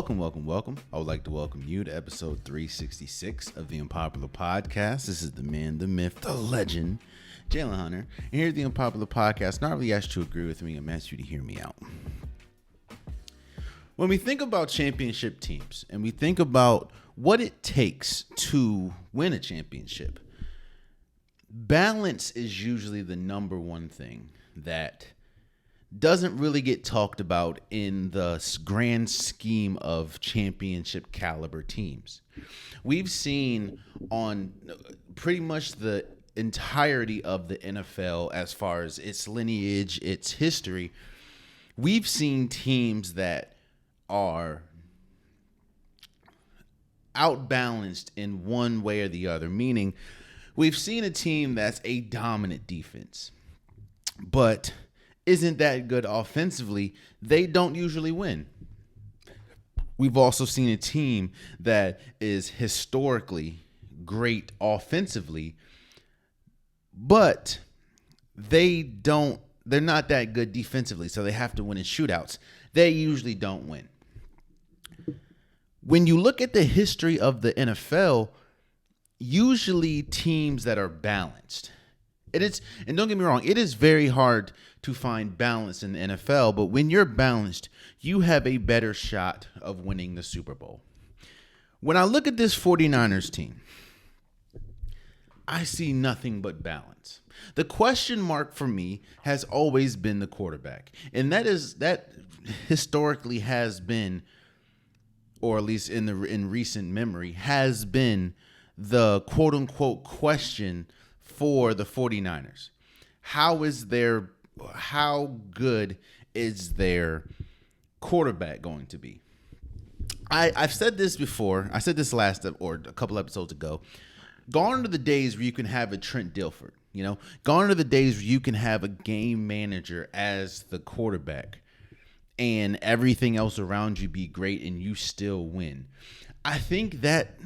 Welcome. I would like to welcome you to episode 366 of the Unpopular Podcast. This is the man, the myth, the legend, Jalen Hunter. And here at the Unpopular Podcast, not really asked you to agree with me, I'm asked you to hear me out. When we think about championship teams and we think about what it takes to win a championship, balance is usually the number one thing that doesn't really get talked about in the grand scheme of championship caliber teams. We've seen on pretty much the entirety of the NFL, as far as its lineage, its history, we've seen teams that are outbalanced in one way or the other, meaning we've seen a team that's a dominant defense, but isn't that good offensively. They don't usually win. We've also seen a team that is historically great offensively, but they're not that good defensively, so they have to win in shootouts. They usually don't win. When you look at the history of the NFL, usually teams that are balanced, and don't get me wrong, it is very hard to find balance in the NFL, but when you're balanced, you have a better shot of winning the Super Bowl. When I look at this 49ers team, I see nothing but balance. The question mark for me has always been the quarterback, and that historically has been, or at least in recent memory, has been the quote-unquote question for the 49ers. How good is their quarterback going to be? I've said this before. I said this last or a couple episodes ago. Gone are the days where you can have a Trent Dilfer. Gone are the days where you can have a game manager as the quarterback and everything else around you be great and you still win. I think that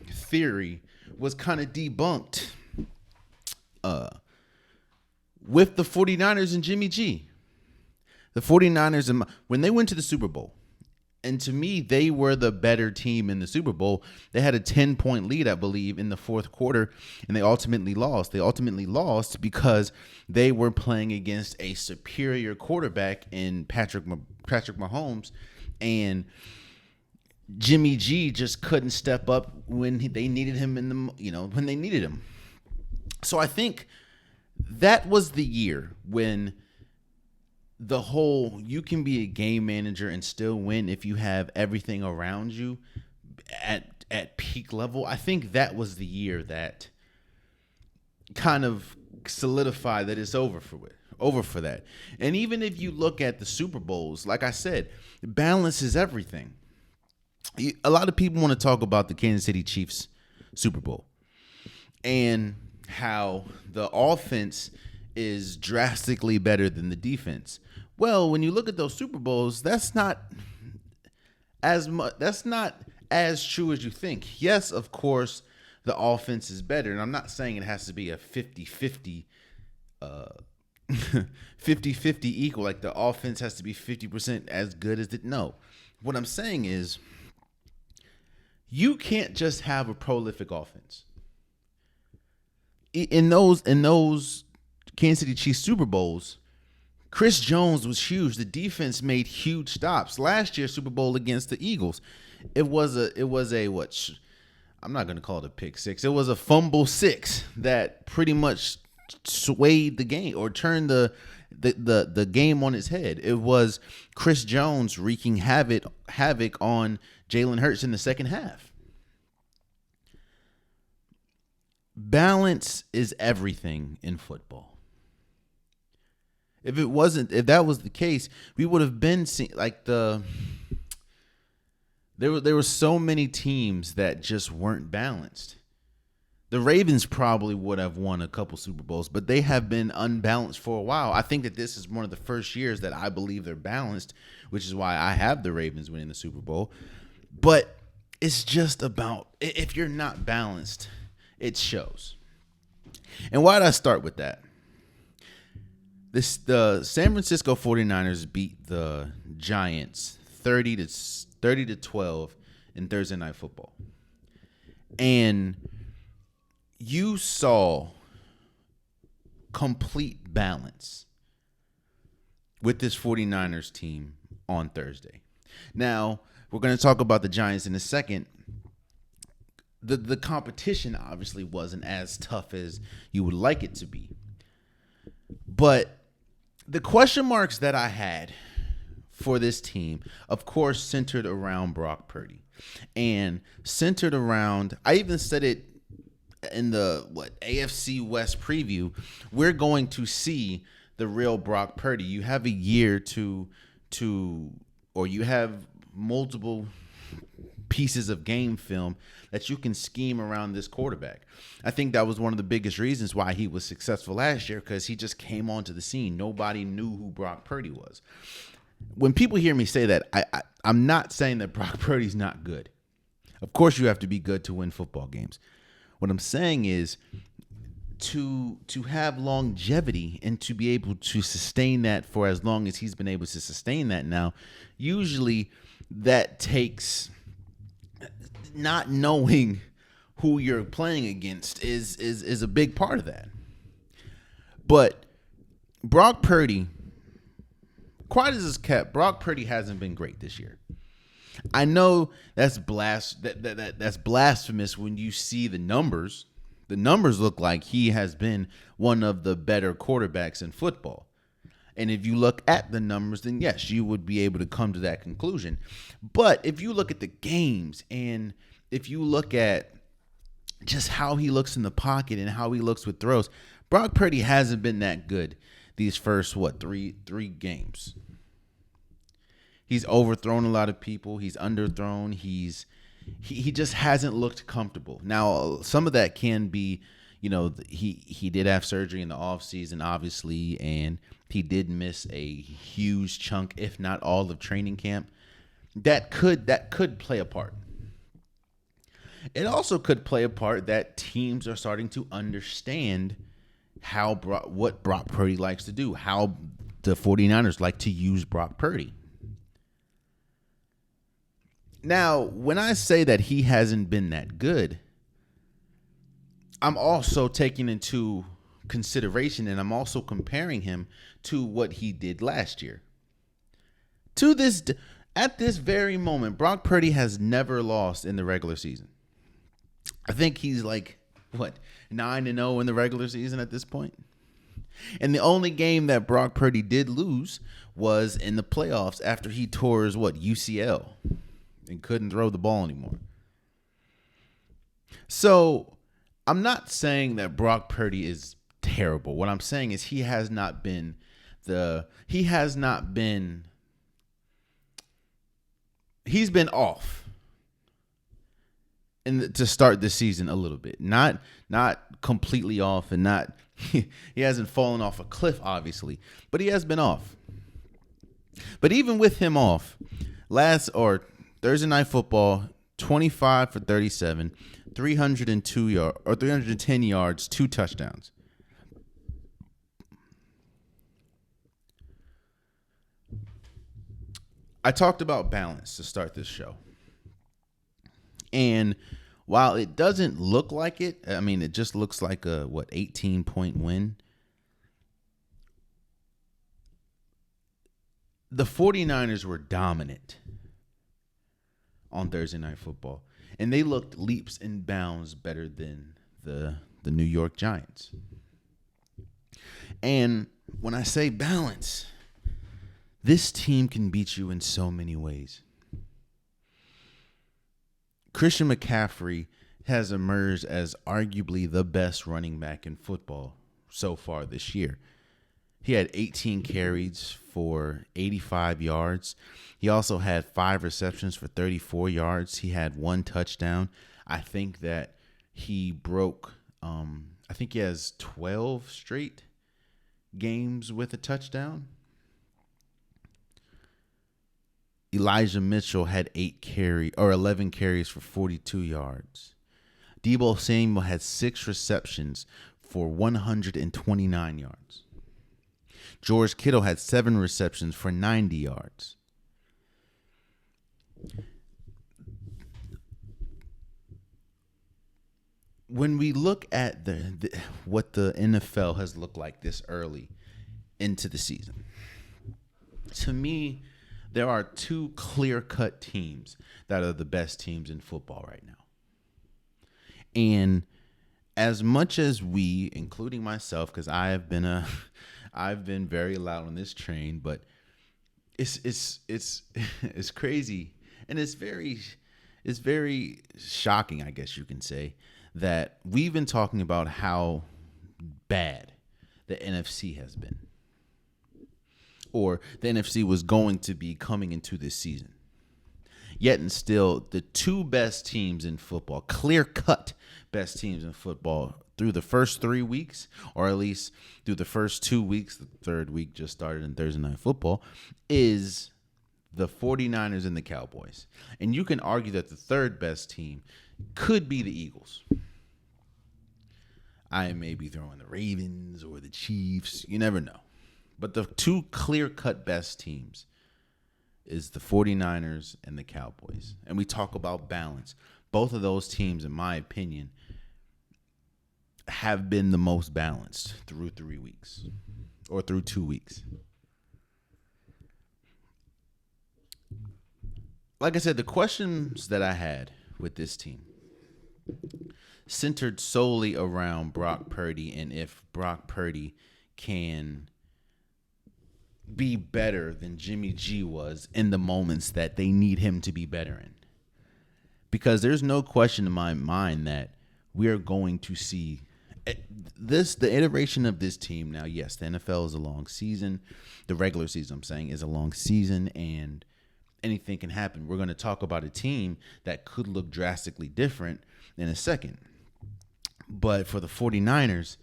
theory was kind of debunked with the 49ers and Jimmy G. The 49ers, when they went to the Super Bowl, and to me, they were the better team in the Super Bowl. They had a 10-point lead, I believe, in the fourth quarter, and they ultimately lost. They ultimately lost because they were playing against a superior quarterback in Patrick Mahomes, and Jimmy G just couldn't step up when they needed him when they needed him. So I think that was the year when the whole you can be a game manager and still win if you have everything around you at peak level. I think that was the year that kind of solidified that it's over for that. And even if you look at the Super Bowls, like I said, balance is everything. A lot of people want to talk about the Kansas City Chiefs Super Bowl and how the offense is drastically better than the defense. Well, when you look at those Super Bowls, that's not as true as you think. Yes, of course, the offense is better, and I'm not saying it has to be a 50-50 equal, like the offense has to be 50% as good as it. No. What I'm saying is you can't just have a prolific offense. In those Kansas City Chiefs Super Bowls, Chris Jones was huge. The defense made huge stops. Last year's Super Bowl against the Eagles, it was a what? I'm not going to call it a pick six. It was a fumble six that pretty much swayed the game or turned the game on its head. It was Chris Jones wreaking havoc on Jalen Hurts in the second half. Balance is everything in football. If that was the case, we would have been seeing there were so many teams that just weren't balanced. The Ravens probably would have won a couple Super Bowls, but they have been unbalanced for a while. I think that this is one of the first years that I believe they're balanced, which is why I have the Ravens winning the Super Bowl. But it's just about, if you're not balanced, it shows. And why did I start with that? The San Francisco 49ers beat the Giants 30 30-12 in Thursday Night Football. And you saw complete balance with this 49ers team on Thursday. Now, we're going to talk about the Giants in a second. The competition obviously wasn't as tough as you would like it to be. But the question marks that I had for this team, of course, centered around Brock Purdy. And centered around, I even said it in the AFC West preview, we're going to see the real Brock Purdy. You have a year or you have multiple pieces of game film that you can scheme around this quarterback. I think that was one of the biggest reasons why he was successful last year, because he just came onto the scene. Nobody knew who Brock Purdy was. When people hear me say that, I'm not saying that Brock Purdy's not good. Of course, you have to be good to win football games. What I'm saying is to have longevity and to be able to sustain that for as long as he's been able to sustain that now, usually that takes not knowing who you're playing against is a big part of that. But Brock Purdy, quiet as it's kept, Brock Purdy hasn't been great this year. I know that's that's blasphemous when you see the numbers. The numbers look like he has been one of the better quarterbacks in football. And if you look at the numbers, then yes, you would be able to come to that conclusion. But if you look at the games and if you look at just how he looks in the pocket and how he looks with throws, Brock Purdy hasn't been that good these first, three games. He's overthrown a lot of people. He's underthrown. He just hasn't looked comfortable. Now, some of that can be, he did have surgery in the offseason, obviously, and he did miss a huge chunk, if not all, of training camp. That could play a part. It also could play a part that teams are starting to understand what Brock Purdy likes to do, how the 49ers like to use Brock Purdy. Now, when I say that he hasn't been that good, I'm also taking into consideration and I'm also comparing him to what he did last year. At this very moment, Brock Purdy has never lost in the regular season. I think he's 9-0 in the regular season at this point. And the only game that Brock Purdy did lose was in the playoffs after he tore his UCL and couldn't throw the ball anymore. So I'm not saying that Brock Purdy is terrible. What I'm saying is he's been off to start this season a little bit. Not completely off and he hasn't fallen off a cliff, obviously, but he has been off. But even with him off, Thursday Night Football, 25 for 37, 310 yards, 2 touchdowns. I talked about balance to start this show. And while it doesn't look like it, it just looks like a 18-point win. The 49ers were dominant on Thursday Night Football, and they looked leaps and bounds better than the New York Giants. And when I say balance, this team can beat you in so many ways. Christian McCaffrey has emerged as arguably the best running back in football so far this year. He had 18 carries for 85 yards. He also had 5 receptions for 34 yards. He had 1 touchdown. I think that he broke, I think he has 12 straight games with a touchdown. Elijah Mitchell had 11 carries for 42 yards. Deebo Samuel had 6 receptions for 129 yards. George Kittle had 7 receptions for 90 yards. when we look at what the NFL has looked like this early into the season, to me, there are two clear-cut teams that are the best teams in football right now. And as much as we, including myself, because I've been very loud on this train, but it's crazy, and it's very shocking, I guess you can say, that we've been talking about how bad the NFC has been, or the NFC was going to be coming into this season. Yet and still, the two best teams in football, clear-cut best teams in football through the first 3 weeks, or at least through the first 2 weeks, the third week just started in Thursday Night Football, is the 49ers and the Cowboys. And you can argue that the third best team could be the Eagles. I may be throwing the Ravens or the Chiefs. You never know. But the two clear-cut best teams is the 49ers and the Cowboys. And we talk about balance. Both of those teams, in my opinion, have been the most balanced through 3 weeks or through 2 weeks. Like I said, the questions that I had with this team centered solely around Brock Purdy and if Brock Purdy can be better than Jimmy G was in the moments that they need him to be better in. Because there's no question in my mind that we are going to see the iteration of this team now. Yes, the NFL is a long season. The regular season, I'm saying, is a long season, and anything can happen. We're going to talk about a team that could look drastically different in a second. But for the 49ers,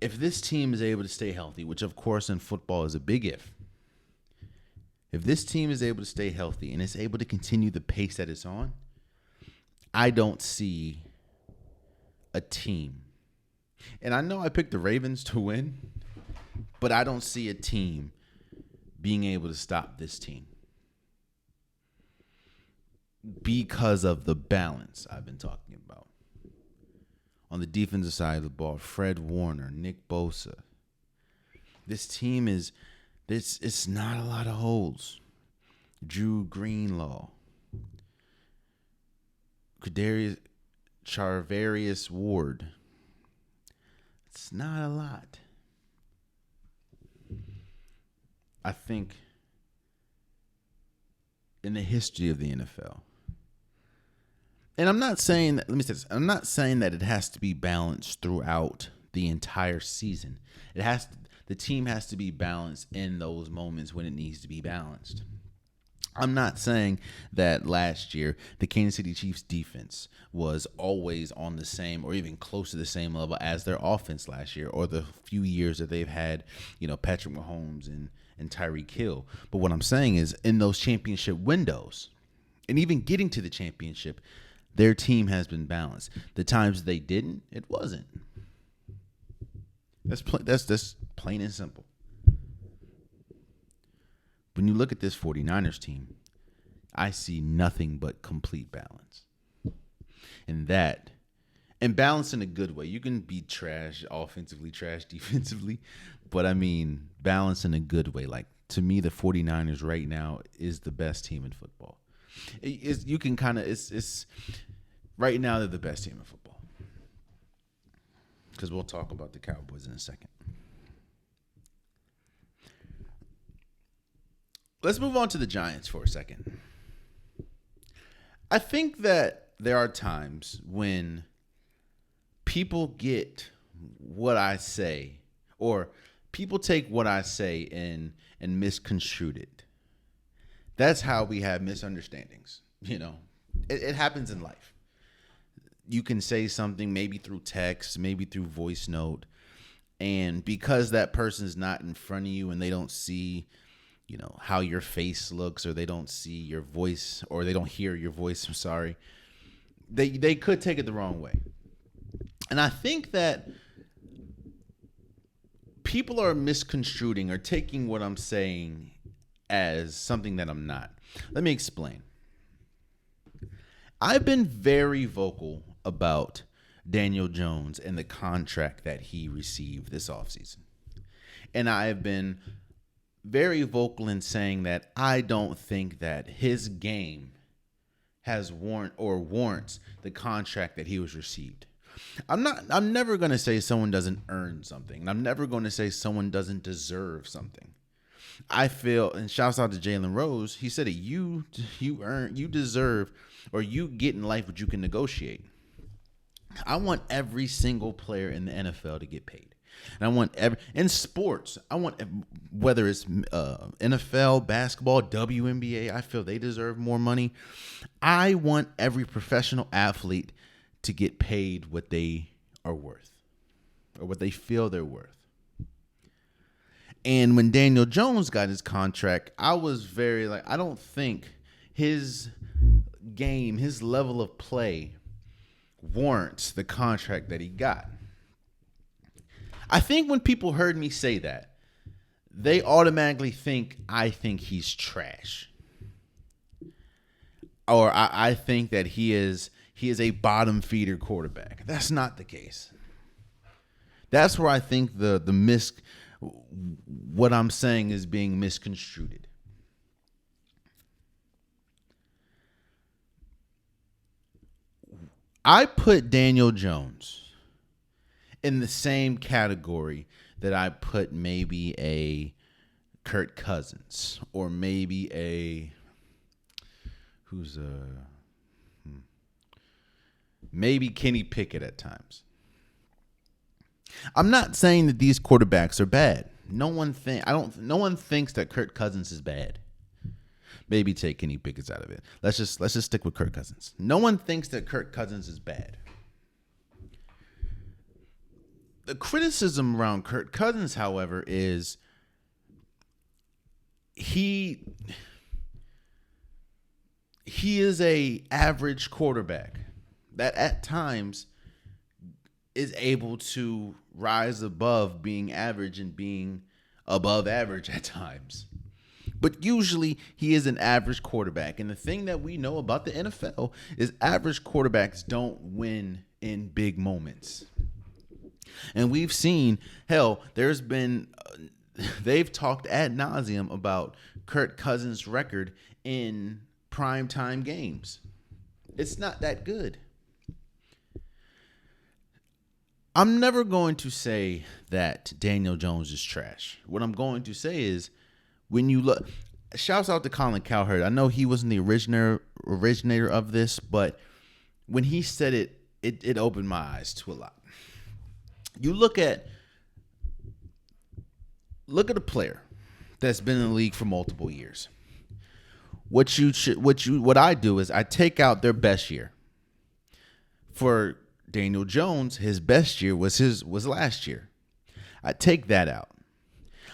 if this team is able to stay healthy, which of course in football is a big if this team is able to stay healthy and is able to continue the pace that it's on, I don't see a team. And I know I picked the Ravens to win, but I don't see a team being able to stop this team because of the balance I've been talking about. On the defensive side of the ball, Fred Warner, Nick Bosa. This team it's not a lot of holes. Drew Greenlaw. Charvarius Ward. It's not a lot. I think in the history of the NFL, and I'm not saying that, let me say this, I'm not saying that it has to be balanced throughout the entire season. The team has to be balanced in those moments when it needs to be balanced. I'm not saying that last year the Kansas City Chiefs defense was always on the same or even close to the same level as their offense last year, or the few years that they've had, Patrick Mahomes and Tyreek Hill. But what I'm saying is, in those championship windows, and even getting to the championship, their team has been balanced. The times they didn't, it wasn't. That's plain and simple. When you look at this 49ers team, I see nothing but complete balance. And balance in a good way. You can be trash offensively, trash defensively, but I mean balance in a good way. Like, to me, the 49ers right now is the best team in football. It's right now they're the best team in football. Because we'll talk about the Cowboys in a second. Let's move on to the Giants for a second. I think that there are times when people get what I say, or people take what I say and misconstrue it. That's how we have misunderstandings. It happens in life. You can say something maybe through text, maybe through voice note, and because that person's not in front of you and they don't see how your face looks, or they don't see your voice, or they don't hear your voice, I'm sorry, they could take it the wrong way. And I think that people are misconstruing or taking what I'm saying as something that I'm not. Let me explain. I've been very vocal about Daniel Jones and the contract that he received this offseason. And I have been very vocal in saying that I don't think that his game has warrants the contract that he was received. I'm never going to say someone doesn't earn something. And I'm never going to say someone doesn't deserve something. I feel, and shouts out to Jalen Rose, he said it, you deserve, or you get in life what you can negotiate. I want every single player in the NFL to get paid. And I want in sports, I want, whether it's NFL, basketball, WNBA, I feel they deserve more money. I want every professional athlete to get paid what they are worth, or what they feel they're worth. And when Daniel Jones got his contract, I was very I don't think his game, his level of play warrants the contract that he got. I think when people heard me say that, they automatically think I think he's trash. Or I think that he is a bottom feeder quarterback. That's not the case. That's where I think what I'm saying is being misconstrued. I put Daniel Jones in the same category that I put maybe a Kirk Cousins, or maybe maybe Kenny Pickett at times. I'm not saying that these quarterbacks are bad. No one thinks that Kirk Cousins is bad. Maybe take Kenny Pickett out of it. Let's just stick with Kirk Cousins. No one thinks that Kirk Cousins is bad. The criticism around Kirk Cousins, however, is he is a average quarterback that at times is able to rise above being average and being above average at times. But usually he is an average quarterback. And the thing that we know about the NFL is average quarterbacks don't win in big moments. And we've seen, there's been, they've talked ad nauseum about Kirk Cousins' record in primetime games. It's not that good. I'm never going to say that Daniel Jones is trash. What I'm going to say is, when you look, shouts out to Colin Cowherd. I know he wasn't the originator of this, but when he said it, it opened my eyes to a lot. You look at a player that's been in the league for multiple years. What I do is I take out their best year. For Daniel Jones, his best year was last year. I take that out.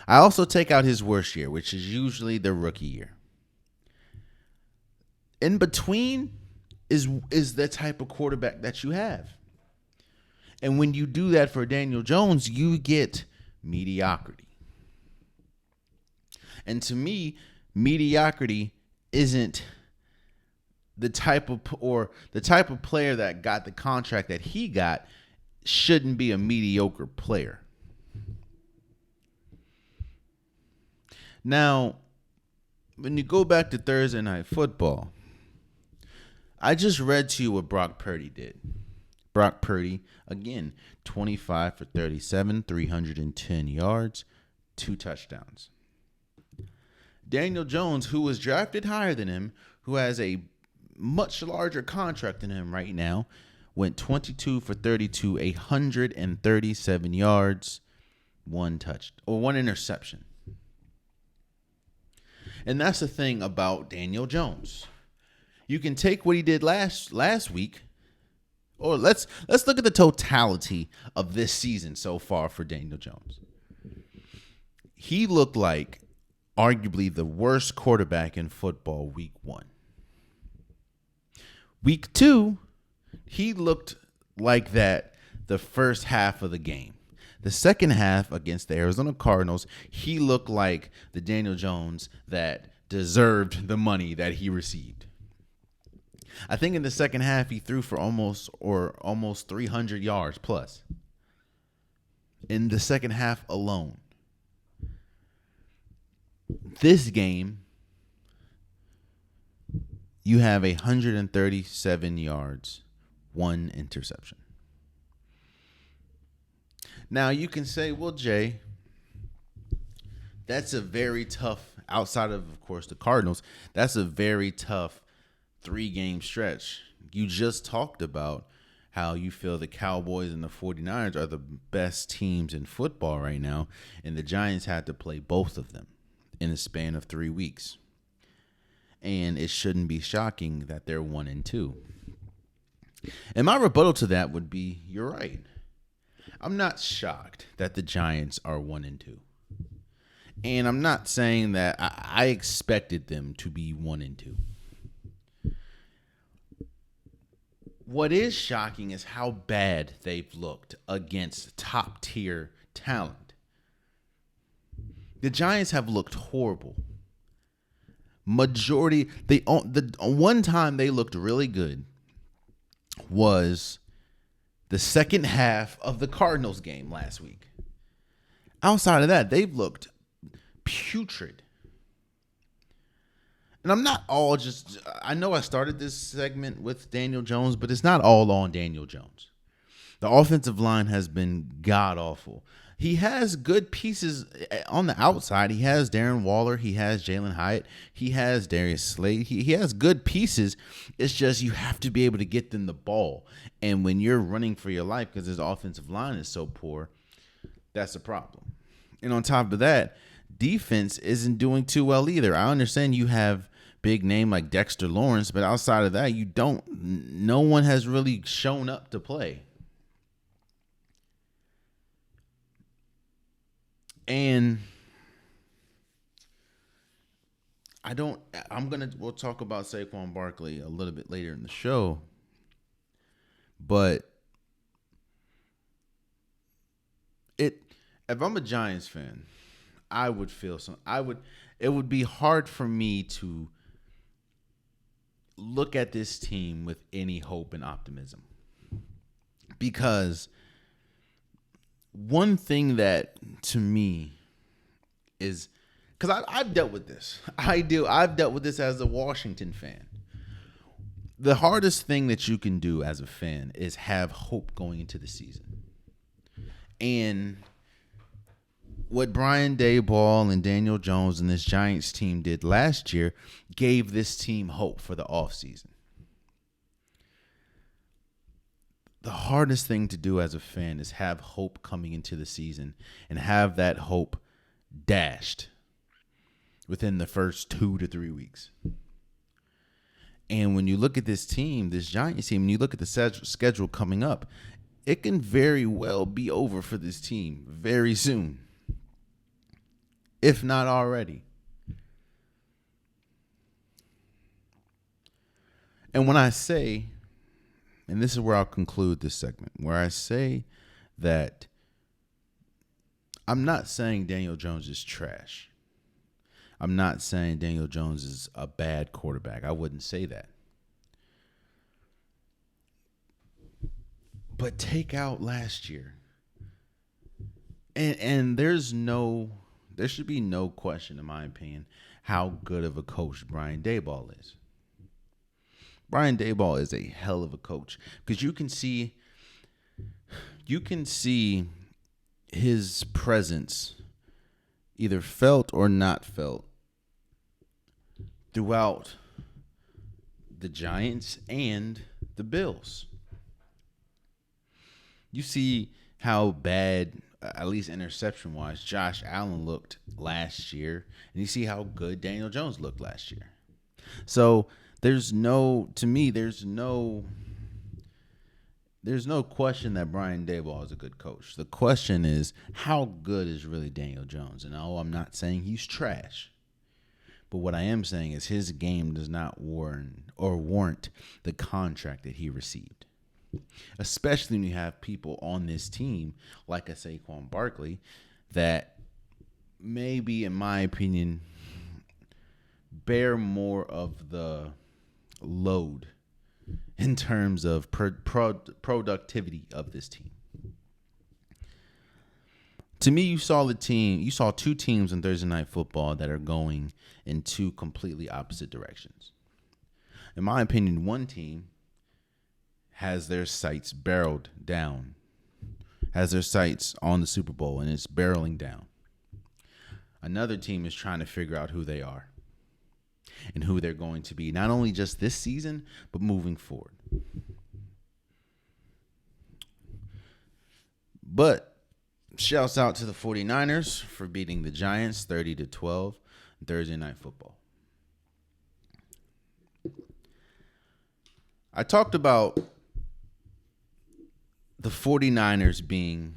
I also take out his worst year, which is usually the rookie year. In between is the type of quarterback that you have. And when you do that for Daniel Jones, you get mediocrity. And to me, mediocrity isn't the type of player that got the contract that he got shouldn't be a mediocre player. Now, when you go back to Thursday Night Football, I just read to you what Brock Purdy did. Brock Purdy, again, 25 for 37, 310 yards, 2 touchdowns. Daniel Jones, who was drafted higher than him, who has a much larger contract than him right now, went 22 for 32, 137 yards, 1 interception. And that's the thing about Daniel Jones. You can take what he did last week, or let's look at the totality of this season so far for Daniel Jones. He looked like arguably the worst quarterback in football week 1. Week 2, he looked like that the first half of the game. The second half against the Arizona Cardinals, he looked like the Daniel Jones that deserved the money that he received. I think in the second half he threw for almost 300 yards plus. In the second half alone. This game, you have 137 yards, 1 interception. Now you can say, well, Jay, that's a very tough, outside of course, the Cardinals, that's a very tough 3-game stretch. You just talked about how you feel the Cowboys and the 49ers are the best teams in football right now, and the Giants had to play both of them in a span of 3 weeks. And it shouldn't be shocking that they're 1-2. And my rebuttal to that would be, you're right. I'm not shocked that the Giants are 1-2. And I'm not saying that I expected them to be 1-2. What is shocking is how bad they've looked against top-tier talent. The Giants have looked horrible. The one time they looked really good was the second half of the Cardinals game last week. Outside of that, they've looked putrid. And I'm not all just, I know I started this segment with Daniel Jones, but it's not all on Daniel Jones. The offensive line has been god-awful. He has good pieces on the outside. He has Darren Waller. He has Jalen Hyatt. He has Darius Slade. He has good pieces. It's just you have to be able to get them the ball. And when you're running for your life because his offensive line is so poor, that's a problem. And on top of that, defense isn't doing too well either. I understand you have big name like Dexter Lawrence, but outside of that, no one has really shown up to play. And we'll talk about Saquon Barkley a little bit later in the show, but if I'm a Giants fan, it would be hard for me to look at this team with any hope and optimism. Because one thing that to me is, because I've dealt with this. I've dealt with this as a Washington fan. The hardest thing that you can do as a fan is have hope going into the season. And what Brian Daboll and Daniel Jones and this Giants team did last year gave this team hope for the offseason. The hardest thing to do as a fan is have hope coming into the season and have that hope dashed within the first 2 to 3 weeks. And when you look at this team, this Giants team, and you look at the schedule coming up, it can very well be over for this team very soon, if not already. And when I say, and this is where I'll conclude this segment, where I say that I'm not saying Daniel Jones is trash. I'm not saying Daniel Jones is a bad quarterback. I wouldn't say that. But take out last year. And there should be no question, in my opinion, how good of a coach Brian Daboll is. Brian Daboll is a hell of a coach because you can see his presence, either felt or not felt, throughout the Giants and the Bills. You see how bad, at least interception-wise, Josh Allen looked last year, and you see how good Daniel Jones looked last year. So there's no question that Brian Daboll is a good coach. The question is, how good is really Daniel Jones? And I'm not saying he's trash. But what I am saying is his game does not warrant the contract that he received. Especially when you have people on this team like a Saquon Barkley that maybe, in my opinion, bear more of the load in terms of productivity of this team. To me, you saw two teams in Thursday Night Football that are going in two completely opposite directions. In my opinion, one team has their sights barreled down, has their sights on the Super Bowl, and it's barreling down. Another team is trying to figure out who they are and who they're going to be, not only just this season, but moving forward. But shouts out to the 49ers for beating the Giants 30-12 Thursday Night Football. I talked about the 49ers being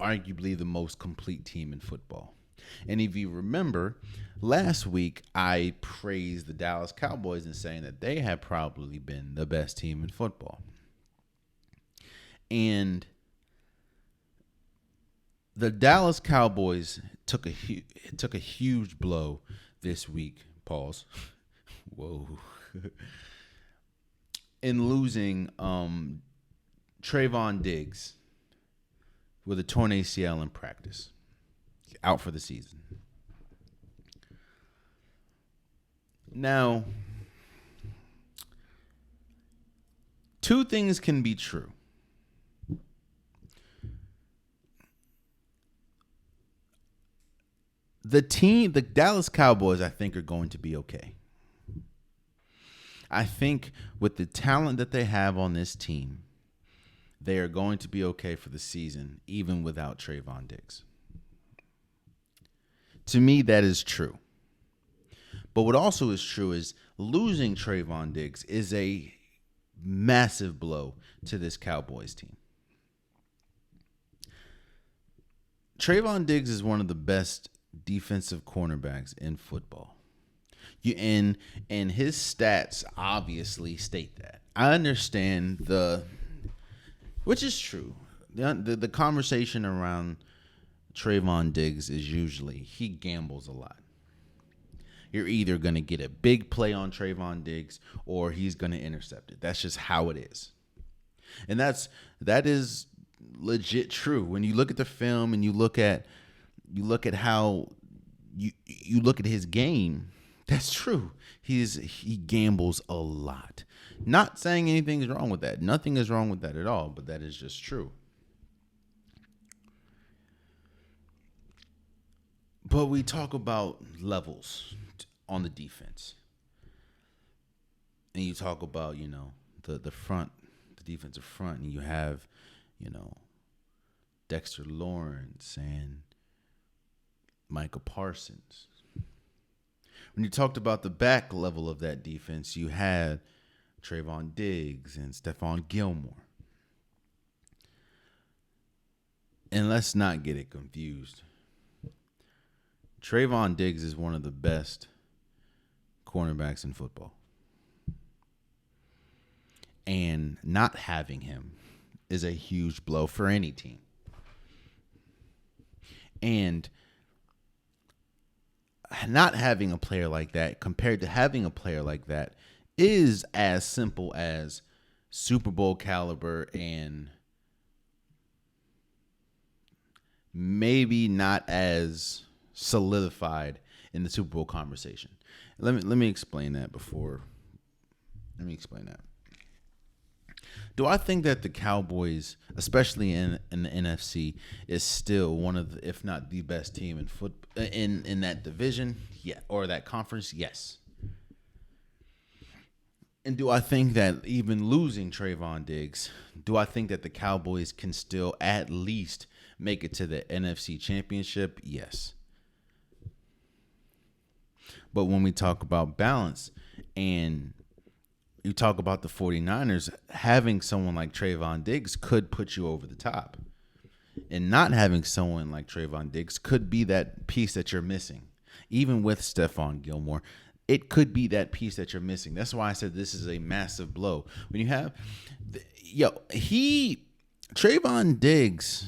arguably the most complete team in football. And if you remember, last week I praised the Dallas Cowboys in saying that they have probably been the best team in football. And the Dallas Cowboys took a huge blow this week. Pause. Whoa. In losing Trevon Diggs with a torn ACL in practice, out for the season. Now, two things can be true. The Dallas Cowboys, I think, are going to be okay. I think with the talent that they have on this team, they are going to be okay for the season, even without Trevon Diggs. To me, that is true. But what also is true is losing Trevon Diggs is a massive blow to this Cowboys team. Trevon Diggs is one of the best defensive cornerbacks in football. And his stats obviously state that. I understand which is true. The conversation around Trevon Diggs is usually he gambles a lot. You're either going to get a big play on Trevon Diggs or he's going to intercept it. That's just how it is. And that is legit true. When you look at the film and you look at how you look at his game, that's true. He gambles a lot. Not saying anything is wrong with that. Nothing is wrong with that at all, but that is just true. But we talk about levels on the defense. And you talk about, the front, the defensive front, and you have, Dexter Lawrence and Micah Parsons. When you talked about the back level of that defense, you had Trevon Diggs and Stephon Gilmore. And let's not get it confused. Trevon Diggs is one of the best cornerbacks in football. And not having him is a huge blow for any team. And not having a player like that compared to having a player like that is as simple as Super Bowl caliber and maybe not as solidified in the Super Bowl conversation. Let me explain that Do I think that the Cowboys, especially in the NFC, is still one of the, if not the best team in that division? Yeah, or that conference? Yes. And do I think that even losing Trevon Diggs, do I think that the Cowboys can still at least make it to the NFC Championship? Yes. But when we talk about balance and you talk about the 49ers, having someone like Trevon Diggs could put you over the top. And not having someone like Trevon Diggs could be that piece that you're missing. Even with Stephon Gilmore, it could be that piece that you're missing. That's why I said this is a massive blow. When you have, Trevon Diggs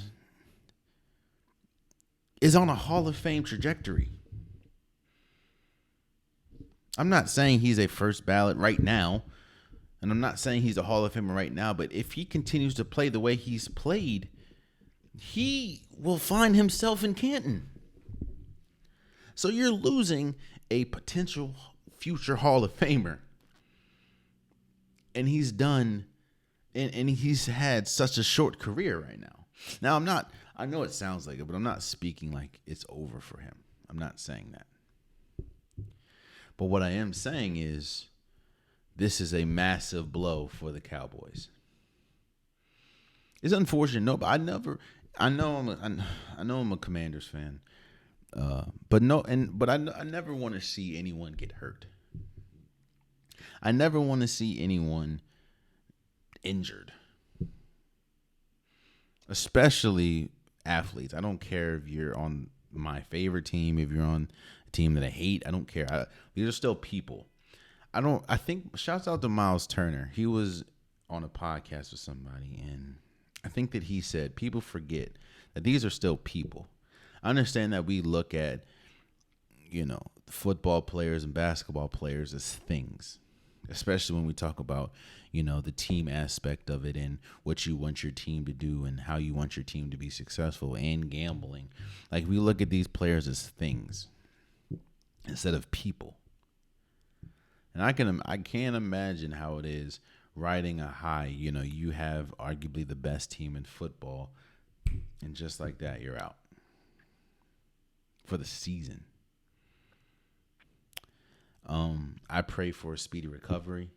is on a Hall of Fame trajectory. I'm not saying he's a first ballot right now. And I'm not saying he's a Hall of Famer right now, but if he continues to play the way he's played, he will find himself in Canton. So you're losing a potential future Hall of Famer. And he's done, and he's had such a short career right now. Now, I know it sounds like it, but I'm not speaking like it's over for him. I'm not saying that. But what I am saying is this is a massive blow for the Cowboys. It's unfortunate, no, but I know I'm a Commanders fan. But I never want to see anyone get hurt. I never want to see anyone injured, especially athletes. I don't care if you're on my favorite team, if you're on a team that I hate. I don't care. These are still people. I think shouts out to Miles Turner. He was on a podcast with somebody, and I think that he said people forget that these are still people. I understand that we look at, football players and basketball players as things, especially when we talk about, the team aspect of it and what you want your team to do and how you want your team to be successful, and gambling. Like, we look at these players as things instead of people. And I can't imagine how it is riding a high. You have arguably the best team in football, and just like that, you're out for the season. I pray for a speedy recovery.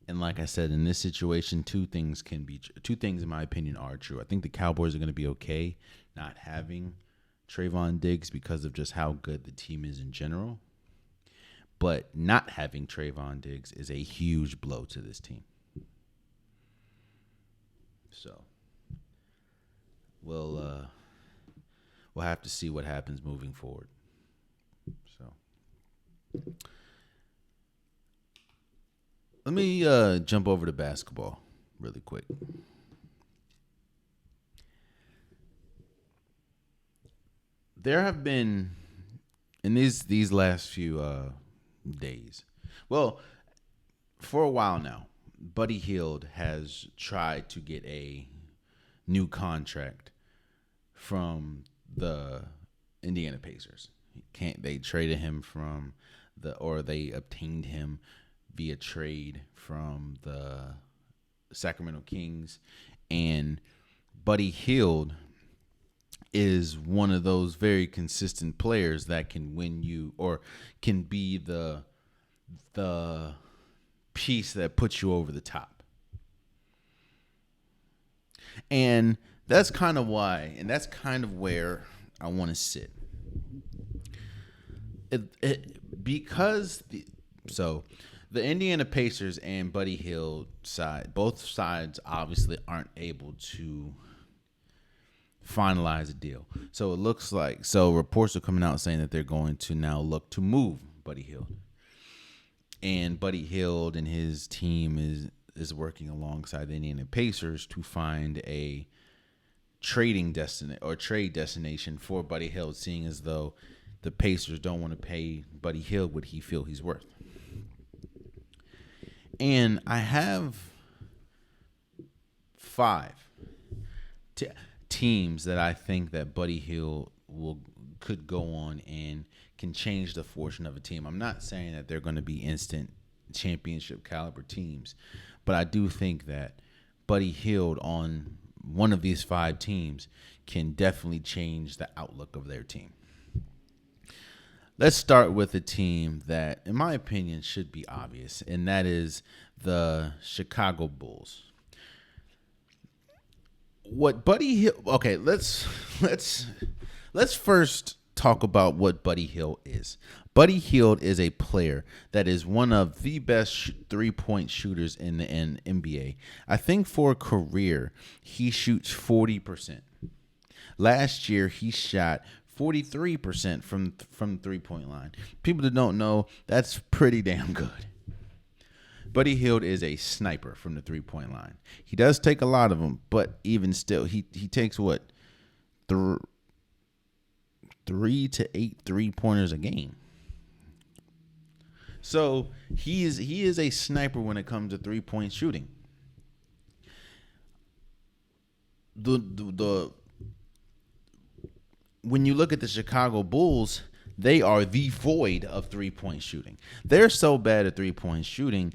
And like I said, in this situation, two things in my opinion are true. I think the Cowboys are going to be okay not having Trevon Diggs because of just how good the team is in general. But not having Trevon Diggs is a huge blow to this team. So we'll have to see what happens moving forward. So let me jump over to basketball really quick. There have been, in these last few days, well, for a while now, Buddy Hield has tried to get a new contract from the Indiana Pacers. They traded him they obtained him via trade from the Sacramento Kings, and Buddy Hield is one of those very consistent players that can win you, or can be the piece that puts you over the top. And that's kind of why, and that's kind of where I want to sit. Because the Indiana Pacers and Buddy Hield both sides obviously aren't able to finalize a deal. So it looks like, reports are coming out saying that they're going to now look to move Buddy Hield. And Buddy Hield and his team is working alongside the Indiana Pacers to find a trade destination for Buddy Hield, seeing as though the Pacers don't want to pay Buddy Hield what he feels he's worth. And I have 5 teams that I think that Buddy Hield could go on and can change the fortune of a team. I'm not saying that they're going to be instant championship caliber teams, but I do think that Buddy Hield on one of these 5 teams can definitely change the outlook of their team. Let's start with a team that, in my opinion, should be obvious, and that is the Chicago Bulls. What Buddy Hield? Okay, let's first talk about what Buddy Hield is. Buddy Hield is a player that is one of the best three-point shooters in the NBA. I think for a career, he shoots 40%. Last year, he shot 43% from the three-point line. People that don't know, that's pretty damn good. Buddy Hield is a sniper from the three-point line. He does take a lot of them, but even still, he takes 3 to 8 three-pointers a game. So he is a sniper when it comes to 3-point shooting. The when you look at the Chicago Bulls, they are the void of 3-point shooting. They're so bad at 3-point shooting.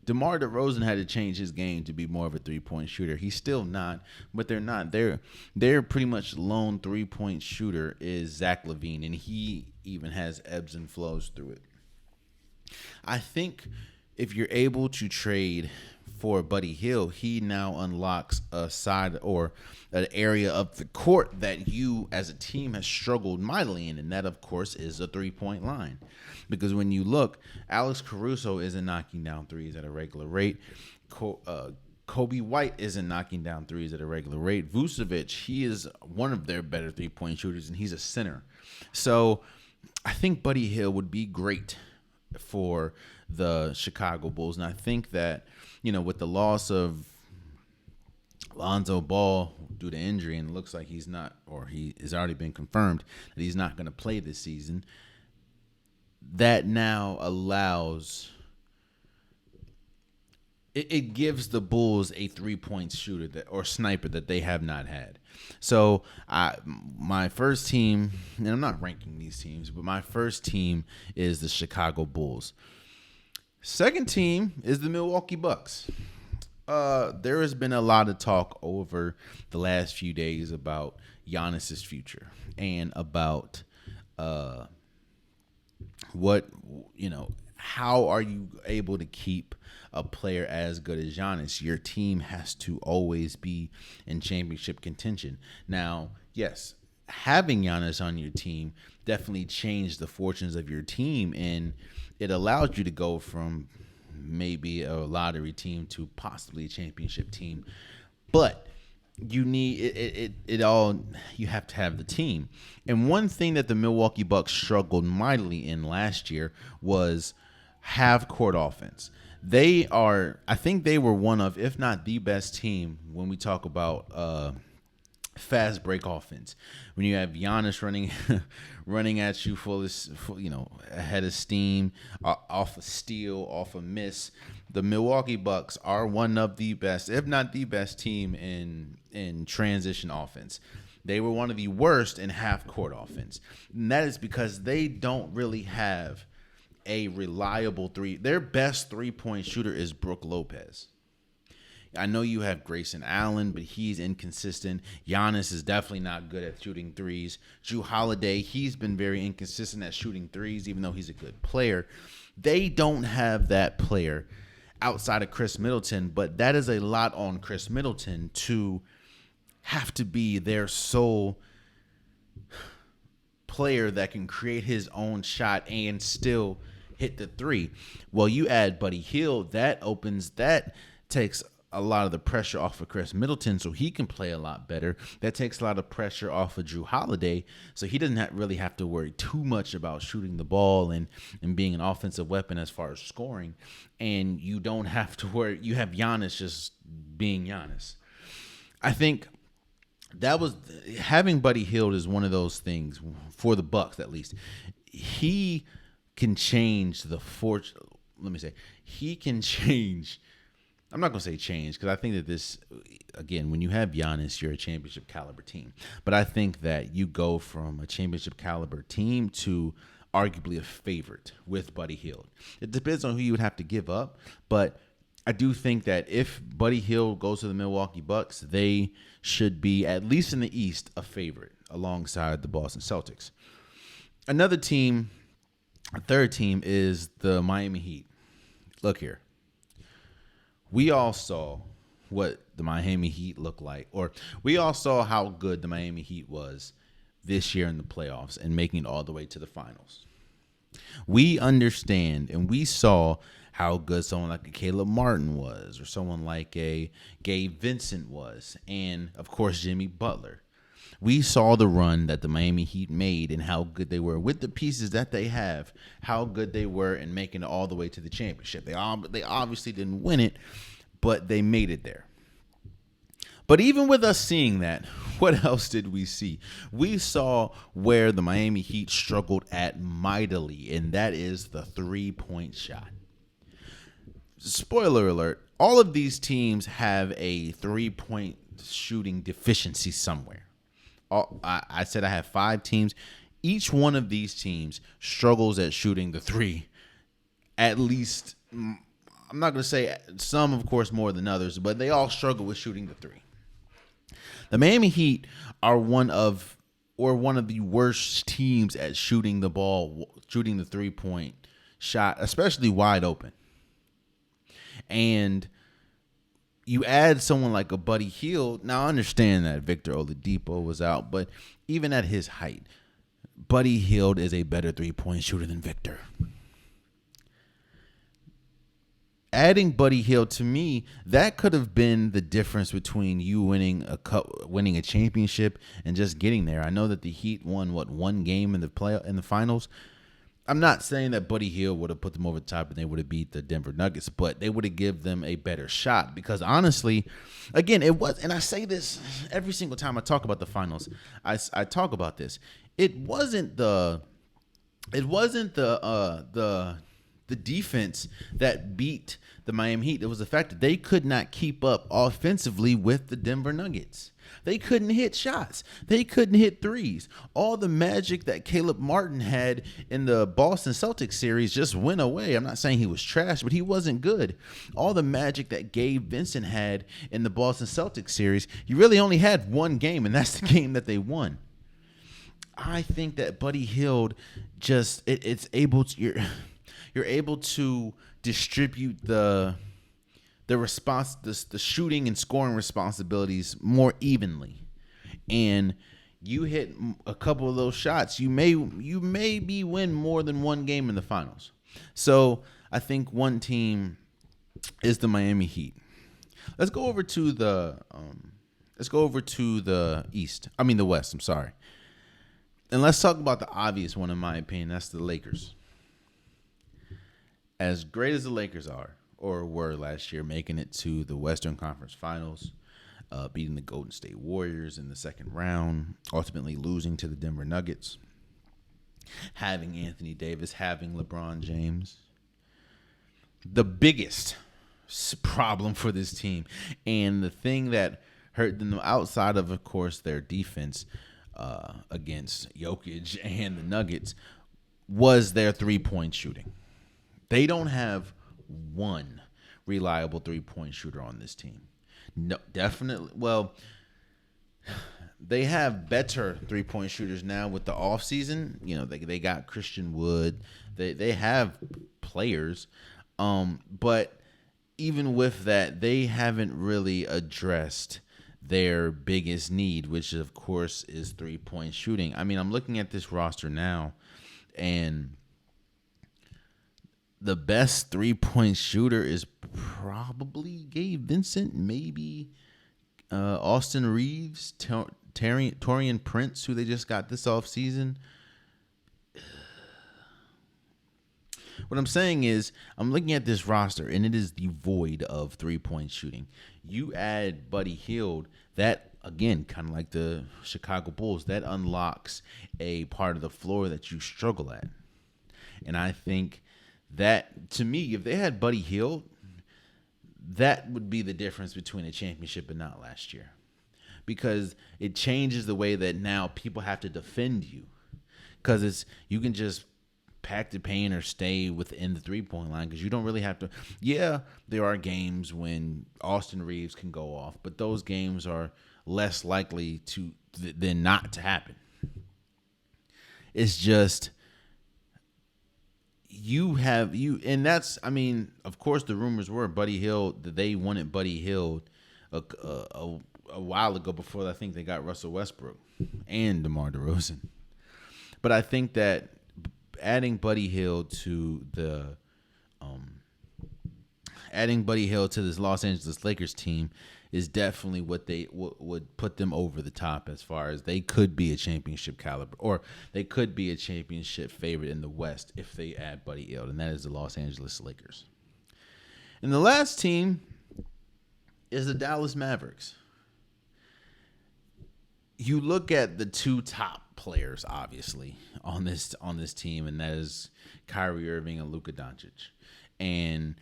DeMar DeRozan had to change his game to be more of a 3-point shooter. He's still not, but they're not. They're pretty much lone 3-point shooter is Zach LaVine, and he even has ebbs and flows through it. I think if you're able to trade for Buddy Hield, he now unlocks a side or an area of the court that you as a team has struggled mightily in, and that, of course, is a 3-point line. Because when you look, Alex Caruso isn't knocking down threes at a regular rate. Kobe White isn't knocking down threes at a regular rate. Vucevic, he is one of their better 3-point shooters, and he's a center. So I think Buddy Hield would be great for the Chicago Bulls. And I think that, with the loss of Lonzo Ball due to injury, and it looks like he's not, or he has already been confirmed that he's not going to play this season, that now allows, it gives the Bulls a 3-point shooter or sniper that they have not had. So my first team, and I'm not ranking these teams, but my first team is the Chicago Bulls. Second team is the Milwaukee Bucks. There has been a lot of talk over the last few days about Giannis's future and about how are you able to keep a player as good as Giannis? Your team has to always be in championship contention. Now, yes, having Giannis on your team definitely changed the fortunes of your team, and it allowed you to go from maybe a lottery team to possibly a championship team. But you need it all. You have to have the team. And one thing that the Milwaukee Bucks struggled mightily in last year was half-court offense. I think they were one of, if not the best team when we talk about fast break offense. When you have Giannis running at you full, ahead of steam, off a steal, off a miss. The Milwaukee Bucks are one of the best, if not the best team in transition offense. They were one of the worst in half-court offense. And that is because they don't really have a reliable three. Their best 3-point shooter is Brook Lopez. I know you have Grayson Allen, but he's inconsistent. Giannis is definitely not good at shooting threes. Jrue Holiday, he's been very inconsistent at shooting threes, even though he's a good player. They don't have that player outside of Chris Middleton, but that is a lot on Chris Middleton to have to be their sole player that can create his own shot and still hit the three. Well, you add Buddy Hield, that takes a lot of the pressure off of Chris Middleton so he can play a lot better. That takes a lot of pressure off of Jrue Holiday so he doesn't really have to worry too much about shooting the ball and being an offensive weapon as far as scoring. And you don't have to worry. You have Giannis just being Giannis. I think that was having Buddy Hield is one of those things for the Bucks, at least. He can change the fortune. Let me say, he can change. I'm not going to say change because I think that this, again, when you have Giannis, you're a championship caliber team. But I think that you go from a championship caliber team to arguably a favorite with Buddy Hield. It depends on who you would have to give up. But I do think that if Buddy Hield goes to the Milwaukee Bucks, they should be, at least in the East, a favorite alongside the Boston Celtics. Another team, a third team, is the Miami Heat. Look here. We all saw what the Miami Heat looked like, or we all saw how good the Miami Heat was this year in the playoffs and making it all the way to the finals. We understand and we saw how good someone like a Caleb Martin was, or someone like a Gabe Vincent was, and, of course, Jimmy Butler. We saw the run that the Miami Heat made and how good they were with the pieces that they have, how good they were in making it all the way to the championship. They obviously didn't win it, but they made it there. But even with us seeing that, what else did we see? We saw where the Miami Heat struggled at mightily, and that is the three-point shot. Spoiler alert, all of these teams have a three-point shooting deficiency somewhere. I said I have 5 teams. Each one of these teams struggles at shooting the three. At least, I'm not going to say some, of course, more than others, but they all struggle with shooting the three. The Miami Heat are one of the worst teams at shooting the ball, shooting the three-point shot, especially wide open. And you add someone like a Buddy Hield. Now, I understand that Victor Oladipo was out, but even at his height, Buddy Hield is a better three-point shooter than Victor. Adding Buddy Hield, to me, that could have been the difference between you winning a championship and just getting there. I know that the Heat won one game in the finals. I'm not saying that Buddy Hield would have put them over the top and they would have beat the Denver Nuggets, but they would have given them a better shot because honestly, again, it was, and I say this every single time I talk about the finals. I talk about this. It wasn't the defense that beat the Miami Heat. It was the fact that they could not keep up offensively with the Denver Nuggets. They couldn't hit shots. They couldn't hit threes. All the magic that Caleb Martin had in the Boston Celtics series just went away. I'm not saying he was trash, but he wasn't good. All the magic that Gabe Vincent had in the Boston Celtics series, he really only had one game, and that's the game that they won. I think that Buddy Hield just it's able to you're able to distribute the shooting and scoring responsibilities more evenly, and you hit a couple of those shots, you maybe win more than one game in the finals. So I think one team is the Miami Heat. Let's go over to the East. I mean the West. I'm sorry. And let's talk about the obvious one, in my opinion. That's the Lakers. As great as the Lakers are, or were last year, making it to the Western Conference Finals, beating the Golden State Warriors in the second round, ultimately losing to the Denver Nuggets, having Anthony Davis, having LeBron James. The biggest problem for this team, and the thing that hurt them outside of course, their defense against Jokic and the Nuggets, was their three-point shooting. They don't have one reliable three-point shooter on this team. No, definitely. Well, they have better three-point shooters now with the offseason. You know, they got Christian Wood. They have players. But even with that, they haven't really addressed their biggest need, which of course is three-point shooting. I mean, I'm looking at this roster now, and the best three-point shooter is probably Gabe Vincent, maybe Austin Reeves, Taurean Prince, who they just got this offseason. What I'm saying is, I'm looking at this roster, and it is devoid of three-point shooting. You add Buddy Hield, that, again, kind of like the Chicago Bulls, that unlocks a part of the floor that you struggle at. And I think that, to me, if they had Buddy Hield, that would be the difference between a championship and not last year. Because it changes the way that now people have to defend you. Because you can just pack the paint or stay within the three-point line, because you don't really have to. Yeah, there are games when Austin Reeves can go off, but those games are less likely than not to happen. It's just and that's, I mean, of course the rumors were Buddy Hield, that they wanted Buddy Hield a while ago, before I think they got Russell Westbrook and DeMar DeRozan. But I think that adding Buddy Hield to this Los Angeles Lakers team is definitely what would put them over the top, as far as they could be a championship caliber, or they could be a championship favorite in the West if they add Buddy Hield, and that is the Los Angeles Lakers. And the last team is the Dallas Mavericks. you look at the two top players, obviously, on this team, and that is Kyrie Irving and Luka Doncic. And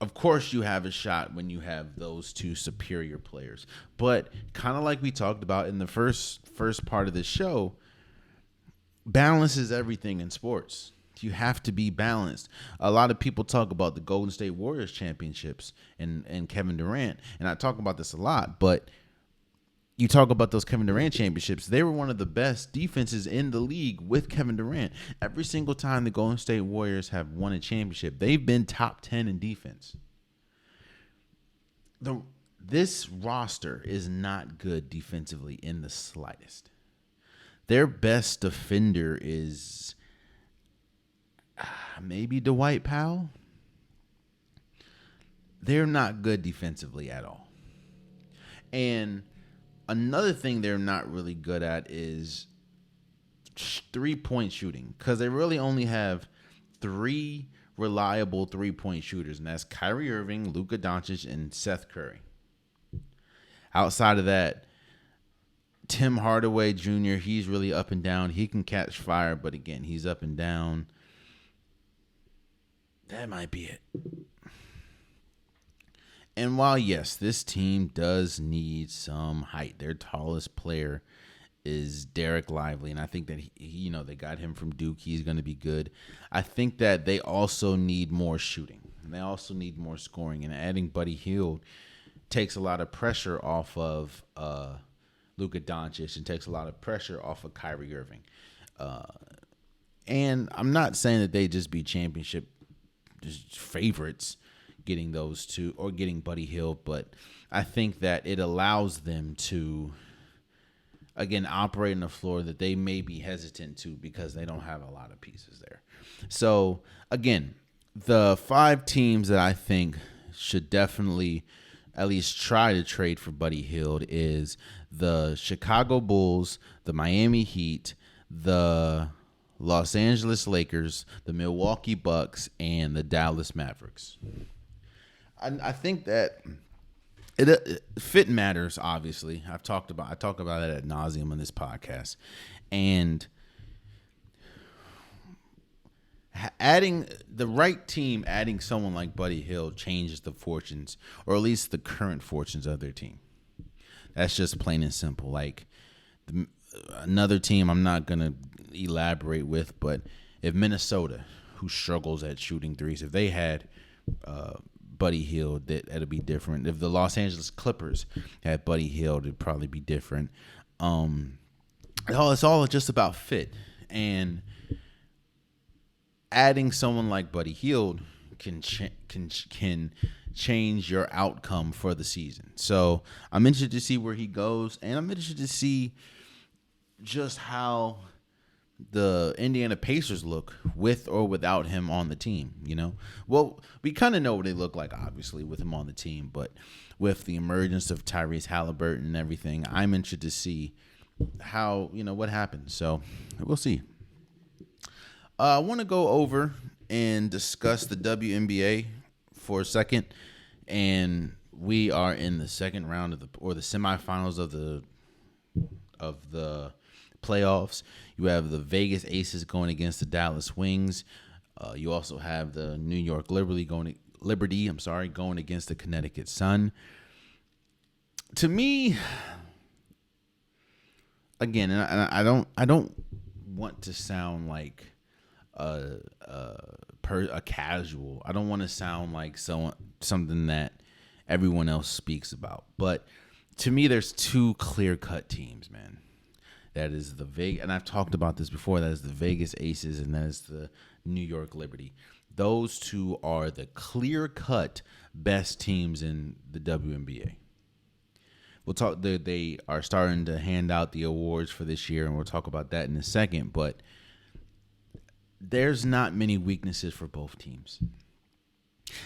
of course, you have a shot when you have those two superior players. But kind of like we talked about in the first part of the show, balance is everything in sports. You have to be balanced. A lot of people talk about the Golden State Warriors championships and Kevin Durant, and I talk about this a lot, but you talk about those Kevin Durant championships, they were one of the best defenses in the league with Kevin Durant. Every single time the Golden State Warriors have won a championship, they've been top 10 in defense. This roster is not good defensively in the slightest. Their best defender is maybe Dwight Powell. They're not good defensively at all. And another thing they're not really good at is 3-point shooting, because they really only have 3 reliable 3-point shooters, and that's Kyrie Irving, Luka Doncic, and Seth Curry. Outside of that, Tim Hardaway Jr., he's really up and down. He can catch fire, but again, he's up and down. That might be it. And while, yes, this team does need some height, their tallest player is Derek Lively, and I think that they got him from Duke. He's going to be good. I think that they also need more shooting, and they also need more scoring. And adding Buddy Hield takes a lot of pressure off of Luka Doncic and takes a lot of pressure off of Kyrie Irving. And I'm not saying that they just be championship favorites, getting those two or getting Buddy Hield, but I think that it allows them to, again, operate on the floor that they may be hesitant to because they don't have a lot of pieces there. So, again, the 5 teams that I think should definitely at least try to trade for Buddy Hield is the Chicago Bulls, the Miami Heat, the Los Angeles Lakers, the Milwaukee Bucks, and the Dallas Mavericks. I think that fit matters. Obviously, I talk about it ad nauseum on this podcast, and adding the right team, adding someone like Buddy Hield changes the fortunes, or at least the current fortunes of their team. That's just plain and simple. Like another team, I'm not gonna elaborate with, but if Minnesota, who struggles at shooting threes, if they had Buddy Hield, that'll be different. If the Los Angeles Clippers had Buddy Hield, it'd probably be different. It's all just about fit, and adding someone like Buddy Hield can change your outcome for the season. So I'm interested to see where he goes, and I'm interested to see just how the Indiana Pacers look with or without him on the team, Well, we kind of know what they look like, obviously, with him on the team, but with the emergence of Tyrese Halliburton and everything, I'm interested to see how, what happens. So we'll see. I want to go over and discuss the WNBA for a second, and we are in the second round of the semifinals of the playoffs. You have the Vegas Aces going against the Dallas Wings. You also have the New York Liberty going against the Connecticut Sun. To me, again, and I don't want to sound like a casual. I don't want to sound like something that everyone else speaks about. But to me, there's 2 clear-cut teams, man. That is the Vegas, and I've talked about this before. That is the Vegas Aces, and that is the New York Liberty. Those 2 are the clear-cut best teams in the WNBA. We'll talk. They are starting to hand out the awards for this year, and we'll talk about that in a second. But there's not many weaknesses for both teams.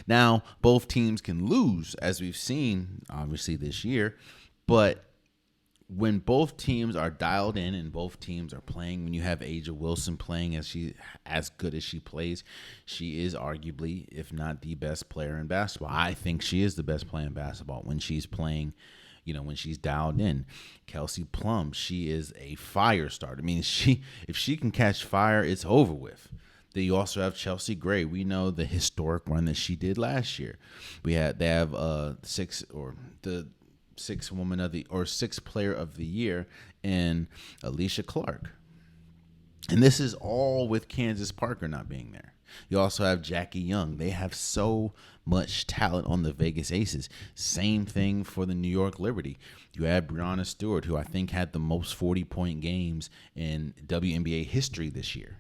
Now, both teams can lose, as we've seen, obviously, this year, but when both teams are dialed in and both teams are playing, when you have A'ja Wilson playing as good as she plays, she is arguably, if not the best player in basketball. I think she is the best player in basketball when she's playing, when she's dialed in. Kelsey Plum, she is a fire starter. I mean, if she can catch fire, it's over with. Then you also have Chelsea Gray. We know the historic run that she did last year. They have the sixth player of the year in Alicia Clark. And this is all with Candace Parker not being there. You also have Jackie Young. They have so much talent on the Vegas Aces. Same thing for the New York Liberty. You have Breonna Stewart, who I think had the most 40-point games in WNBA history this year.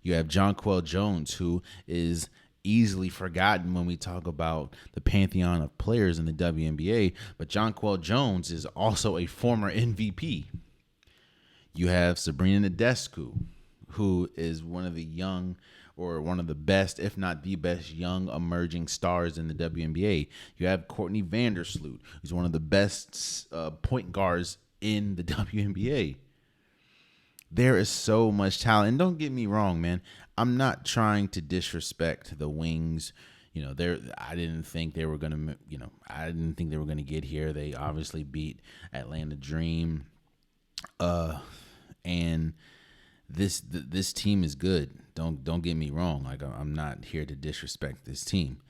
You have Jonquel Jones, who is easily forgotten when we talk about the pantheon of players in the WNBA, but Jonquel Jones is also a former MVP. You have Sabrina Nadescu, who is one of the best, if not the best, young emerging stars in the WNBA. You have Courtney Vandersloot, who's one of the best point guards in the WNBA. There is so much talent. And don't get me wrong, man. I'm not trying to disrespect the Wings. I didn't think they were going to get here. They obviously beat Atlanta Dream. And this team is good. Don't get me wrong. Like, I'm not here to disrespect this team.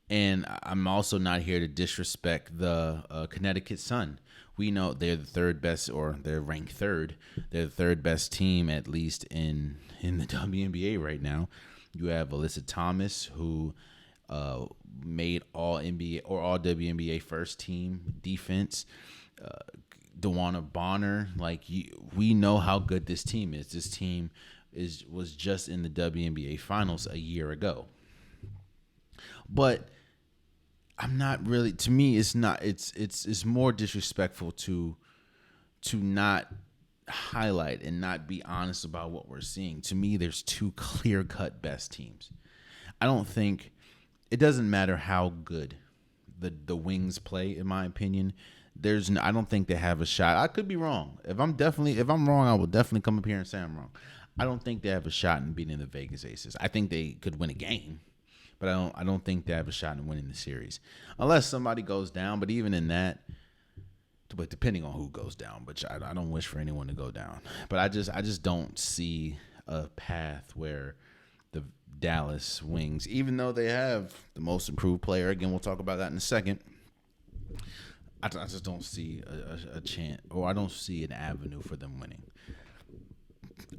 And I'm also not here to disrespect the Connecticut Sun. We know they're the third best, or they're ranked third. They're the third best team, at least in the WNBA right now. You have Alyssa Thomas, who made all NBA or all WNBA first team defense. DeWanna Bonner, we know how good this team is. This team was just in the WNBA finals a year ago. But I'm not really, to me, it's not, it's more disrespectful to not highlight and not be honest about what we're seeing. To me, there's two clear-cut best teams. I don't think, it doesn't matter how good the Wings play, in my opinion. I don't think they have a shot. I could be wrong. If I'm wrong, I will definitely come up here and say I'm wrong. I don't think they have a shot in beating the Vegas Aces. I think they could win a game, but I don't think they have a shot in winning the series unless somebody goes down. But even in that, but depending on who goes down, but I don't wish for anyone to go down. But I just don't see a path where the Dallas Wings, even though they have the most improved player, again, we'll talk about that in a second, I just don't see a chance, or I don't see an avenue for them winning.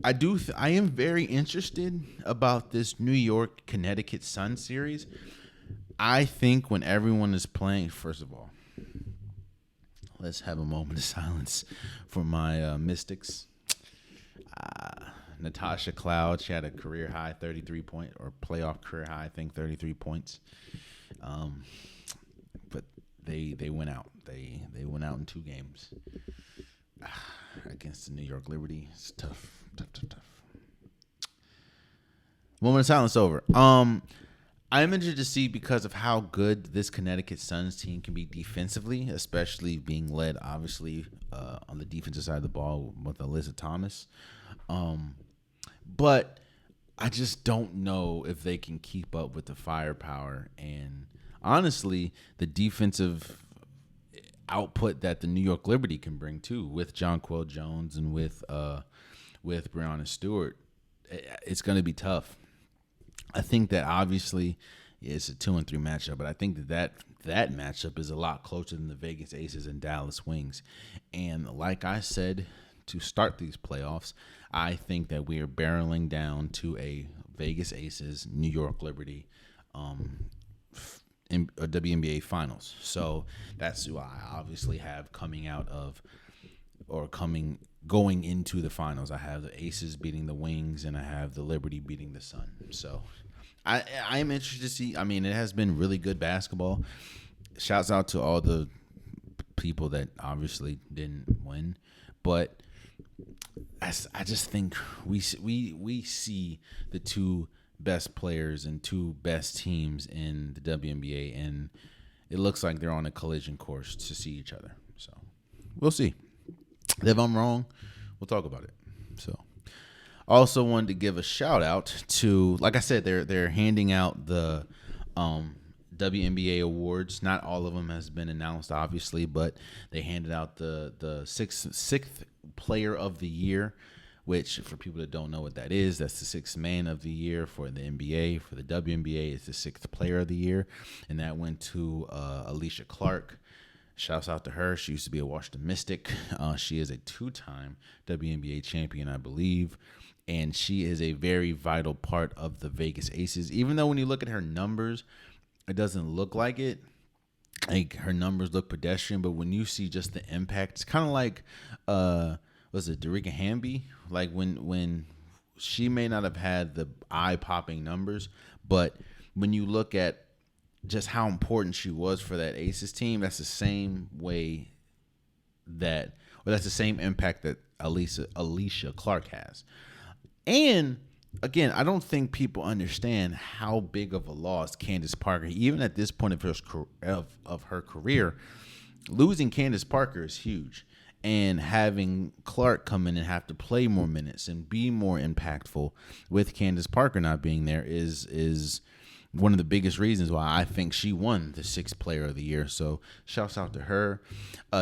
I am very interested about this New York Connecticut Sun series. I think when everyone is playing, first of all, let's have a moment of silence for my Mystics. Natasha Cloud, she had a career high 33-point or playoff career high, I think 33 points. But they went out. They went out in 2 games against the New York Liberty. It's tough. Moment of silence over. I'm interested to see because of how good this Connecticut Suns team can be defensively, especially being led, obviously, on the defensive side of the ball with Alyssa Thomas. But I just don't know if they can keep up with the firepower and, honestly, the defensive output that the New York Liberty can bring too, with Jonquel Jones and with Breonna Stewart. It's going to be tough. I think that obviously it's a 2-3 matchup, but I think that matchup is a lot closer than the Vegas Aces and Dallas Wings. And like I said to start these playoffs, I think that we are barreling down to a Vegas Aces, New York Liberty in WNBA finals. So that's who I obviously have coming out of, or going into the finals. I have the Aces beating the Wings, and I have the Liberty beating the Sun. So I am interested to see. I mean, it has been really good basketball. Shouts out to all the people that obviously didn't win, but I just think we see the two best players and two best teams in the WNBA, and it looks like they're on a collision course to see each other. So we'll see. If I'm wrong, we'll talk about it. So also wanted to give a shout out to, like I said, they're handing out the WNBA Awards. Not all of them has been announced, obviously, but they handed out the sixth player of the year, which for people that don't know what that is, that's the sixth man of the year for the NBA. For the WNBA, it's the sixth player of the year, and that went to Alicia Clark. Shouts out to her. She used to be a Washington Mystic. She is a two-time WNBA champion, I believe. And she is a very vital part of the Vegas Aces. Even though when you look at her numbers, it doesn't look like it. Like, her numbers look pedestrian, but when you see just the impact, it's kind of like, was it Darica Hamby? Like when she may not have had the eye-popping numbers, but when you look at just how important she was for that Aces team, that's the same way that's the same impact that Alicia Clark has. And again, I don't think people understand how big of a loss Candace Parker, even at this point of her career, losing Candace Parker is huge. And having Clark come in and have to play more minutes and be more impactful with Candace Parker not being there is one of the biggest reasons why I think she won the sixth player of the year. So shouts out to her.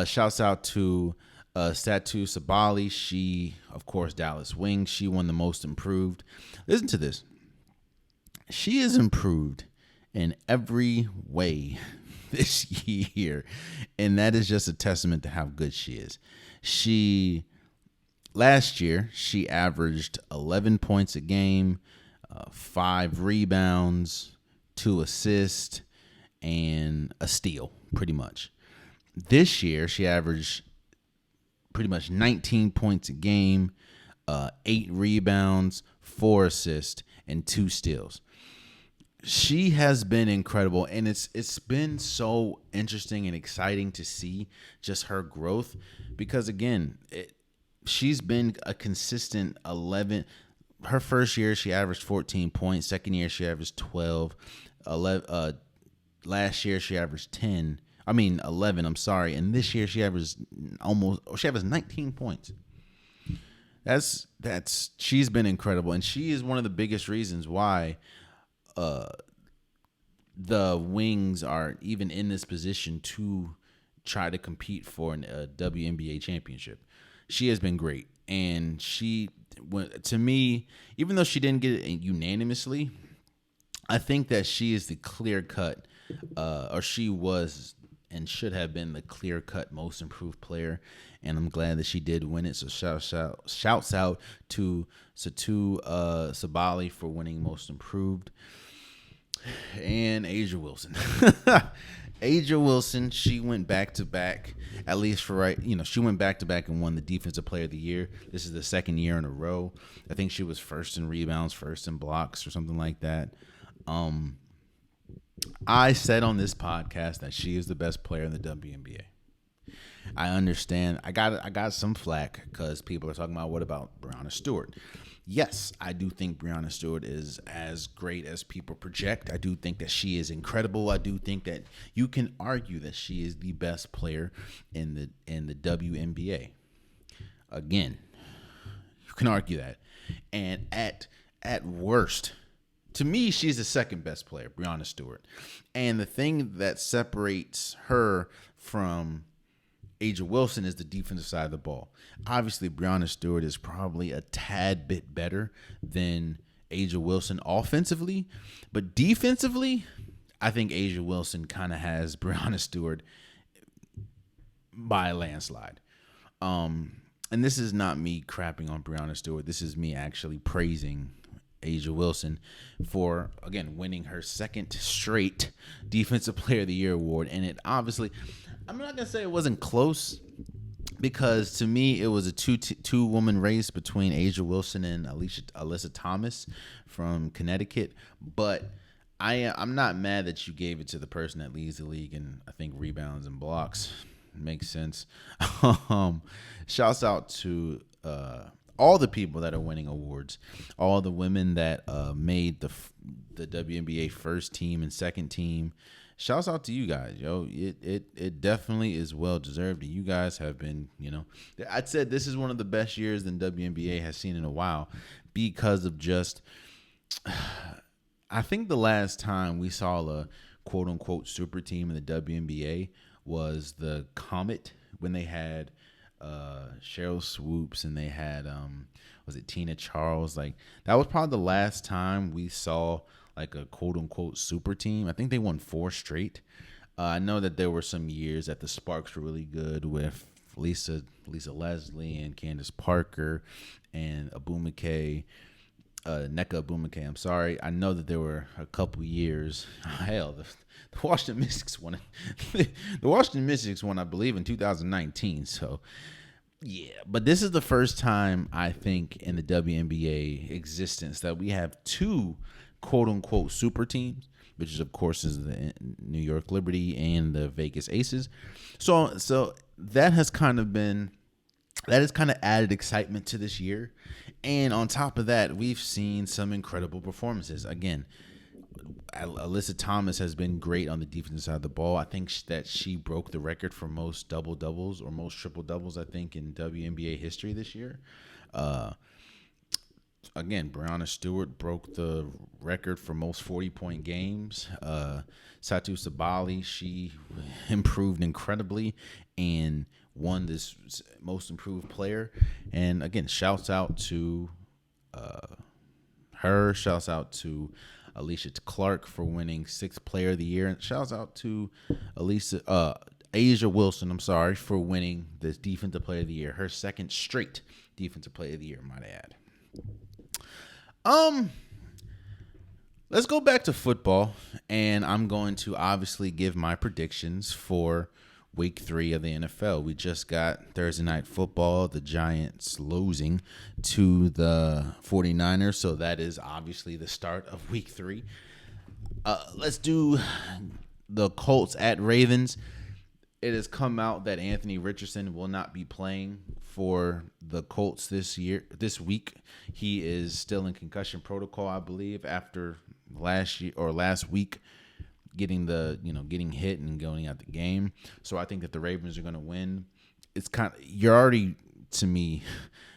Shouts out to Satu Sabali. She, of course, Dallas Wings. She won the most improved. Listen to this. She is improved in every way this year, and that is just a testament to how good she is. Last year, she averaged 11 points a game, 5 rebounds, 2 assists, and a steal, pretty much. This year, she averaged pretty much 19 points a game, 8 rebounds, 4 assists, and 2 steals. She has been incredible, and it's been so interesting and exciting to see just her growth because, again, she's been a consistent 11. Her first year, she averaged 14 points. Second year, she averaged 12. Last year, she averaged 11, I'm sorry. And this year, she averaged 19 points. She's been incredible, and she is one of the biggest reasons why the Wings are even in this position to try to compete for a WNBA championship. She has been great, and to me, even though she didn't get it unanimously, I think that she is the clear-cut, or she was and should have been the clear-cut most improved player, and I'm glad that she did win it. So shouts out to Satu Sabali for winning most improved. And Asia Wilson. Asia Wilson, she went back-to-back, at least for she went back-to-back and won the Defensive Player of the Year. This is the second year in a row. I think she was first in rebounds, first in blocks, or something like that. I said on this podcast that she is the best player in the WNBA. I understand. I got some flack because people are talking about, what about Breanna Stewart? Yes, I do think Breanna Stewart is as great as people project. I do think that she is incredible. I do think that you can argue that she is the best player in the WNBA. Again, you can argue that. And at worst, to me, she's the second best player, Breanna Stewart. And the thing that separates her from Asia Wilson is the defensive side of the ball. Obviously, Breanna Stewart is probably a tad bit better than Asia Wilson offensively, but defensively, I think Asia Wilson kind of has Breanna Stewart by a landslide. And this is not me crapping on Breanna Stewart. This is me actually praising Asia Wilson for, again, winning her second straight Defensive Player of the Year award. And it obviously, I'm not going to say it wasn't close, because to me it was a two-woman race between Asia Wilson and Alyssa Thomas from Connecticut. But I'm not mad that you gave it to the person that leads the league in, I think, rebounds and blocks. Makes sense. Shouts out to all the people that are winning awards, all the women that made the WNBA first team and second team. Shouts out to you guys, yo. It definitely is well deserved. You guys have been, I'd said this is one of the best years than WNBA has seen in a while, because of just, I think the last time we saw a quote unquote super team in the WNBA was the Comet, when they had Cheryl Swoops and they had was it Tina Charles? Like, that was probably the last time we saw like a quote unquote super team. I think they won 4 straight. I know that there were some years that the Sparks were really good with Lisa Leslie and Candace Parker and Neka Abumake. I'm sorry. I know that there were a couple years. Hell, the Washington Mystics won. The Washington Mystics won, I believe, in 2019. So, yeah. But this is the first time, I think, in the WNBA existence that we have 2 quote-unquote super teams, which is, of course, is the New York Liberty and the Vegas Aces. So that has kind of added excitement to this year. And on top of that, we've seen some incredible performances. Again, Alyssa Thomas has been great on the defensive side of the ball. I think that she broke the record for most double-doubles or most triple-doubles, I think, in WNBA history this year. Again, Breonna Stewart broke the record for most 40-point games. Satu Sabali, she improved incredibly and won this most improved player. And again, shouts out to her. Shouts out to Alicia Clark for winning 6th player of the year. And shouts out to Asia Wilson, for winning this defensive player of the year. Her 2nd straight defensive player of the year, might I add. Let's go back to football, and I'm going to obviously give my predictions for week 3 of the NFL. We just got Thursday night football, the Giants losing to the 49ers, so that is obviously the start of week 3. Let's do the Colts at Ravens. It has come out that Anthony Richardson will not be playing for the Colts this week. He is still in concussion protocol, I believe, after last week getting hit and going out the game. So I think that the Ravens are going to win. You're already, to me,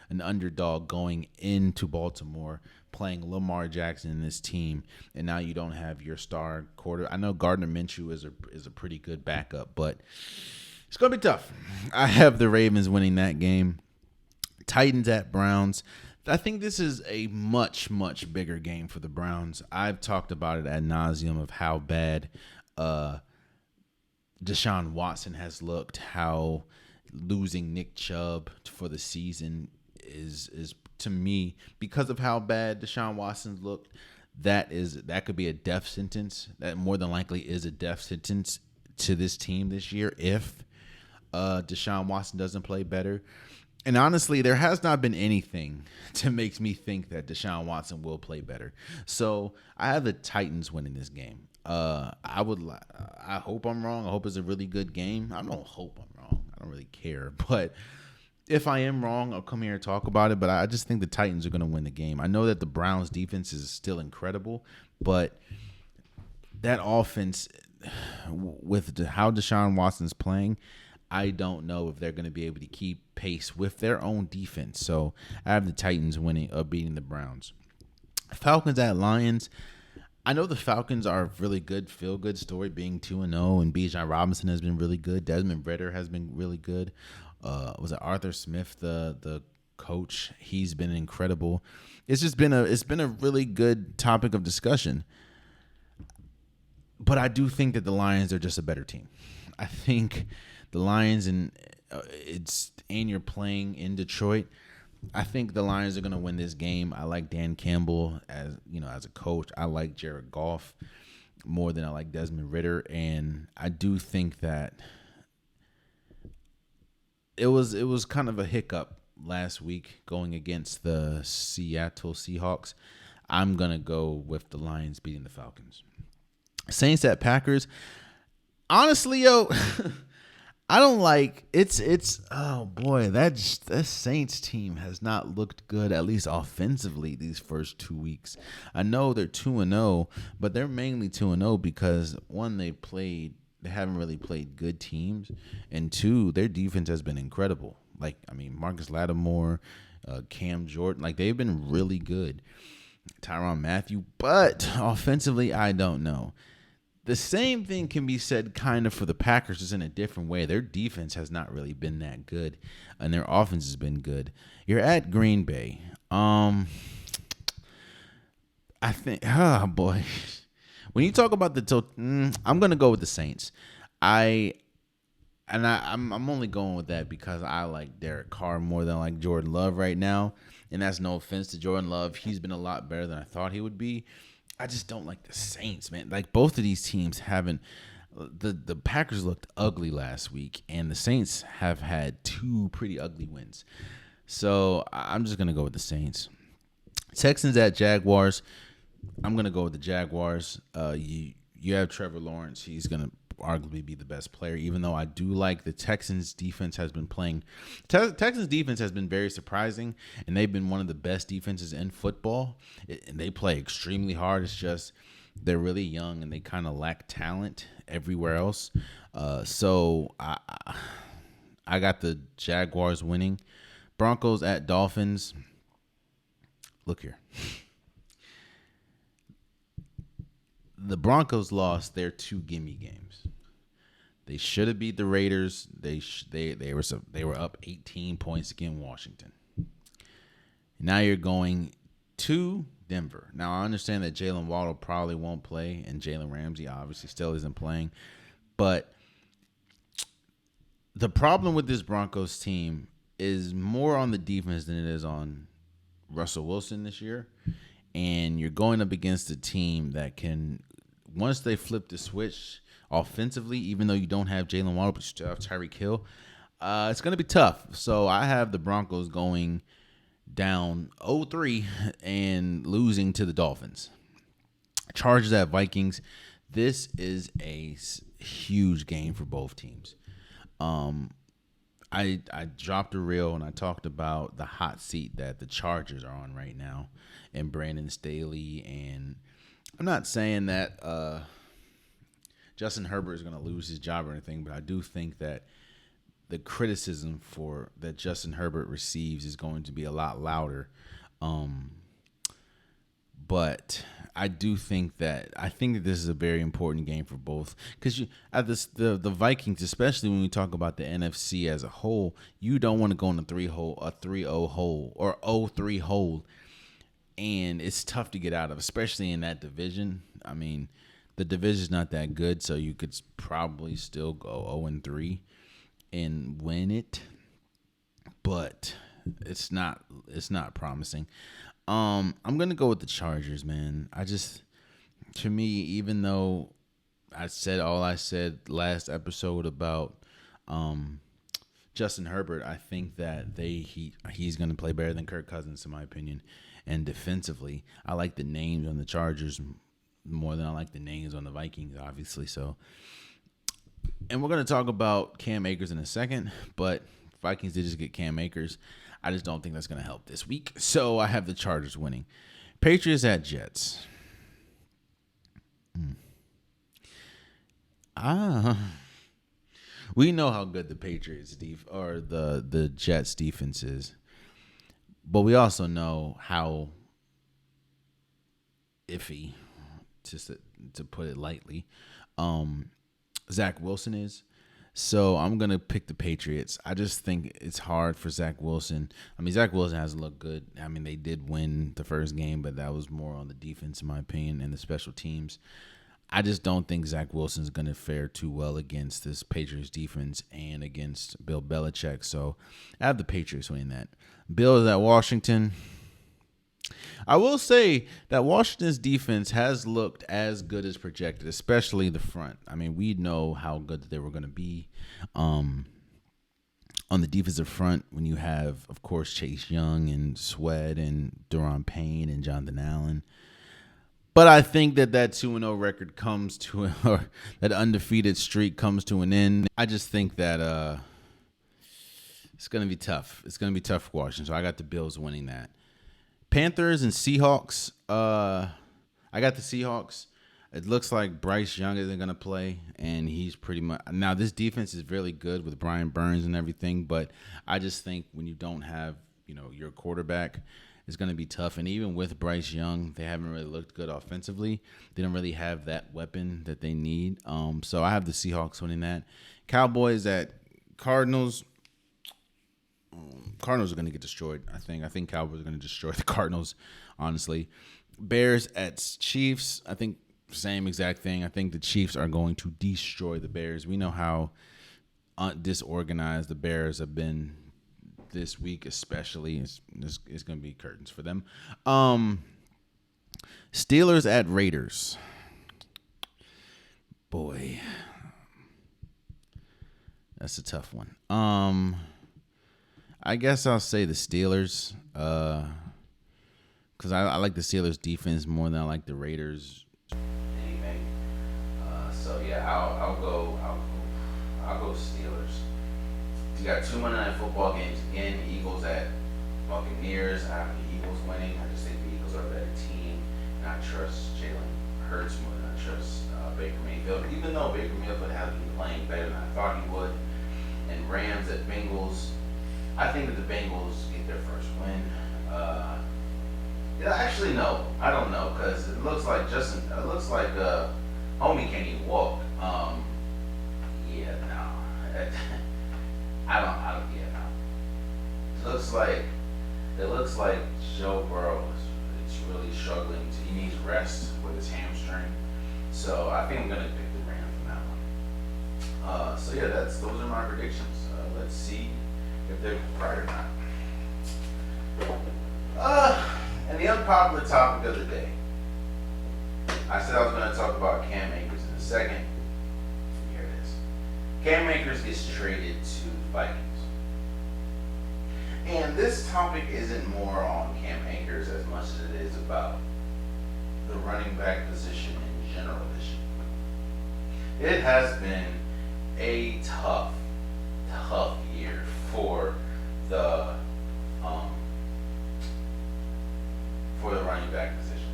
an underdog going into Baltimore, playing Lamar Jackson in this team, and now you don't have your star quarter. I know Gardner Minshew is a pretty good backup, but it's going to be tough. I have the Ravens winning that game. Titans at Browns. I think this is a much, much bigger game for the Browns. I've talked about it ad nauseum of how bad Deshaun Watson has looked, how losing Nick Chubb for the season is to me, because of how bad Deshaun Watson's looked, that could be a death sentence. That more than likely is a death sentence to this team this year if Deshaun Watson doesn't play better. And honestly, there has not been anything to make me think that Deshaun Watson will play better. So I have the Titans winning this game. I hope I'm wrong. I hope it's a really good game. I don't hope I'm wrong. I don't really care. But if I am wrong, I'll come here and talk about it. But I just think the Titans are going to win the game. I know that the Browns defense is still incredible, but that offense, with how Deshaun Watson's playing, I don't know if they're going to be able to keep pace with their own defense. So I have the Titans beating the Browns. Falcons at Lions. I know the Falcons are a really good feel-good story, being 2-0, and Bijan Robinson has been really good. Desmond Ridder has been really good. Was it Arthur Smith, the coach? He's been incredible. It's been a really good topic of discussion. But I do think that the Lions are just a better team. I think the Lions, and you're playing in Detroit, I think the Lions are going to win this game. I like Dan Campbell as a coach. I like Jared Goff more than I like Desmond Ridder, and I do think that it was kind of a hiccup last week going against the Seattle Seahawks. I'm going to go with the Lions beating the Falcons. Saints at Packers. Honestly, I don't like it's oh boy, that Saints team has not looked good, at least offensively, these first 2 weeks. I know they're 2-0, but they're mainly 2-0 because one, they haven't really played good teams, and two, their defense has been incredible. Marcus Lattimore, Cam Jordan, they've been really good. Tyrann Mathieu, but offensively, I don't know. The same thing can be said kind of for the Packers, just in a different way. Their defense has not really been that good, and their offense has been good. You're at Green Bay. I think, oh boy, when you talk about I'm gonna go with the Saints. I'm only going with that because I like Derek Carr more than I like Jordan Love right now, and that's no offense to Jordan Love. He's been a lot better than I thought he would be. I just don't like the Saints, man. Like, both of these teams haven't. The Packers looked ugly last week, and the Saints have had 2 pretty ugly wins. So I'm just gonna go with the Saints. Texans at Jaguars. I'm gonna go with the Jaguars. You have Trevor Lawrence. He's gonna arguably be the best player, even though I do like the Texans defense has been playing. Texans defense has been very surprising, and they've been one of the best defenses in football. And they play extremely hard. It's just they're really young and they kind of lack talent everywhere else. So I got the Jaguars winning. Broncos at Dolphins. Look here. The Broncos lost their 2 gimme games. They should have beat the Raiders. They were up 18 points against Washington. Now you're going to Denver. Now I understand that Jalen Waddle probably won't play, and Jalen Ramsey obviously still isn't playing. But the problem with this Broncos team is more on the defense than it is on Russell Wilson this year. And you're going up against a team that can, once they flip the switch offensively, even though you don't have Jalen Waddle, but you still have Tyreek Hill, it's going to be tough. So I have the Broncos going down 0-3 and losing to the Dolphins. Chargers at Vikings. This is a huge game for both teams. I dropped a reel and I talked about the hot seat that the Chargers are on right now, and Brandon Staley. And I'm not saying that Justin Herbert is going to lose his job or anything, but I do think that the criticism that Justin Herbert receives is going to be a lot louder. But I do think that this is a very important game for both, because the Vikings, especially when we talk about the NFC as a whole, you don't want to go in a 3-0 hole or 0-3 hole, and it's tough to get out of, especially in that division. I mean, the division's not that good, so you could probably still go 0-3 and win it, but it's not promising. I'm gonna go with the Chargers, man. To me, even though I said all I said last episode about Justin Herbert, I think that he's gonna play better than Kirk Cousins, in my opinion. And defensively, I like the names on the Chargers more than I like the names on the Vikings, obviously. So, and we're gonna talk about Cam Akers in a second, but Vikings did just get Cam Akers. I just don't think that's going to help this week. So I have the Chargers winning. Patriots at Jets. We know how good the Patriots or the Jets defense is, but we also know how iffy, to put it lightly, Zach Wilson is. So I'm going to pick the Patriots. I just think it's hard for Zach Wilson. I mean, Zach Wilson hasn't looked good. I mean, they did win the first game, but that was more on the defense, in my opinion, and the special teams. I just don't think Zach Wilson's going to fare too well against this Patriots defense and against Bill Belichick. So I have the Patriots winning that. Bills at Washington. I will say that Washington's defense has looked as good as projected, especially the front. I mean, we know how good they were going to be on the defensive front when you have, of course, Chase Young and Sweat and Daron Payne and Jonathan Allen. But I think that 2-0 record comes to, or that undefeated streak comes to an end. I just think that it's going to be tough. It's going to be tough for Washington. So I got the Bills winning that. Panthers and Seahawks. I got the Seahawks. It looks like Bryce Young isn't going to play, and he's pretty much – now, this defense is really good with Brian Burns and everything, but I just think when you don't have, your quarterback, is going to be tough. And even with Bryce Young, they haven't really looked good offensively. They don't really have that weapon that they need. So I have the Seahawks winning that. Cowboys at Cardinals. Cardinals are going to get destroyed, I think. I think Cowboys are going to destroy the Cardinals, honestly. Bears at Chiefs. I think same exact thing. I think the Chiefs are going to destroy the Bears. We know how disorganized the Bears have been this week, especially. It's going to be curtains for them. Steelers at Raiders. Boy, that's a tough one. I guess I'll say the Steelers, because I like the Steelers defense more than I like the Raiders. Anything. So yeah, I'll go Steelers. You got 2 Monday Night Football games again. Eagles at Buccaneers. I have the Eagles winning. I just think the Eagles are a better team, and I trust Jalen Hurts more than I trust Baker Mayfield. Even though Baker Mayfield has been playing better than I thought he would. And Rams at Bengals. I think that the Bengals get their first win. Actually, no. I don't know, because it looks like homie can't even walk. No. I don't, no. It looks like Joe Burrow is really struggling. He needs rest with his hamstring. So I think I'm going to pick the Rams from that one. So yeah, those are my predictions. Let's see if they're right or not. And the unpopular topic of the day. I said I was going to talk about Cam Akers in a second. Here it is. Cam Akers gets traded to the Vikings. And this topic isn't more on Cam Akers as much as it is about the running back position in general this year. It has been a tough year for the running back position.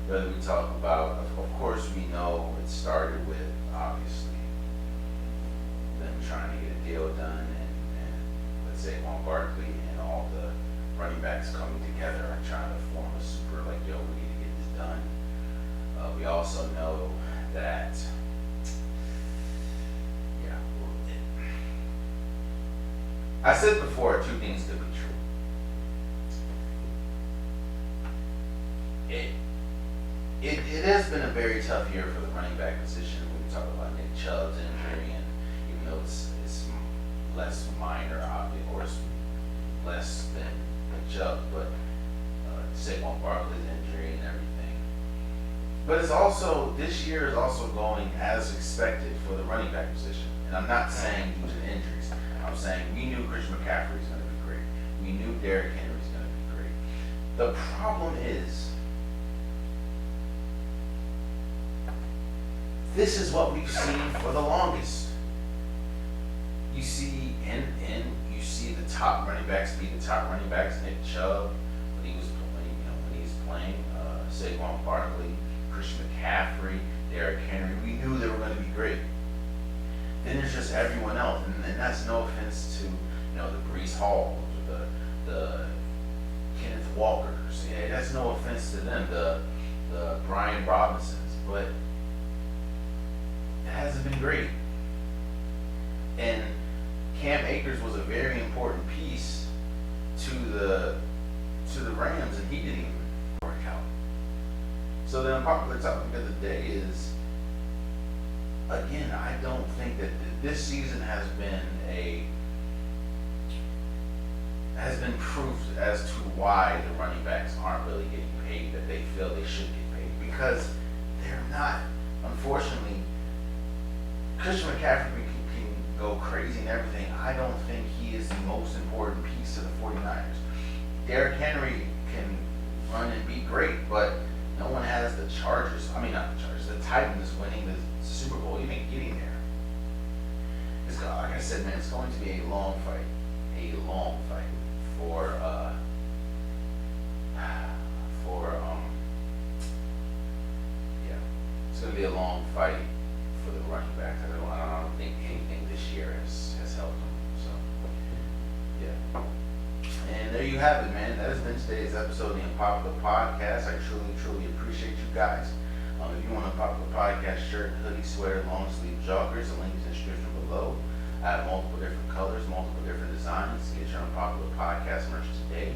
Whether we talk about, of course, we know it started with obviously them trying to get a deal done, and let's say Saquon Barkley and all the running backs coming together and trying to form a super, like, yo, we need to get this done. We also know that, I said before, two things could be true. It has been a very tough year for the running back position. When we talk about Nick Chubb's injury, and even though it's less minor, obviously, or it's less than Nick Chubb, but Saquon Barkley's injury and everything. But it's also, this year is also going as expected for the running back position. And I'm not saying due to the injuries. I'm saying we knew Christian McCaffrey is going to be great. We knew Derrick Henry is going to be great. The problem is, this is what we've seen for the longest. You see, you see the top running backs be the top running backs. Nick Chubb, when he's playing, Saquon Barkley, Christian McCaffrey, Derrick Henry. We knew they were going to be great. Then there's just everyone else, and that's no offense to the Breece Halls or the Kenneth Walkers. Yeah, that's no offense to them, the Brian Robinsons, but it hasn't been great. And Cam Akers was a very important piece to the Rams, and he didn't even work out. So the unpopular topic of the day is, again, I don't think that this season has been proof as to why the running backs aren't really getting paid that they feel they should get paid, because they're not. Unfortunately, Christian McCaffrey can go crazy and everything. I don't think he is the most important piece of the 49ers. Derrick Henry can run and be great, but no one has the Chargers. I mean, not the Chargers. The Titans winning the Super Bowl, even getting there. It's, like I said, man, it's going to be a long fight. A long fight for it's going to be a long fight for the running backs. I don't think anything this year has helped them. So, yeah. And there you you have it, man. That has been today's episode of the Unpopular Podcast. I truly appreciate you guys. If you want a Unpopular Podcast shirt, hoodie, sweater, long sleeve joggers, the link is in the description below. I have multiple different colors, multiple different designs. Get your Unpopular Podcast merch today.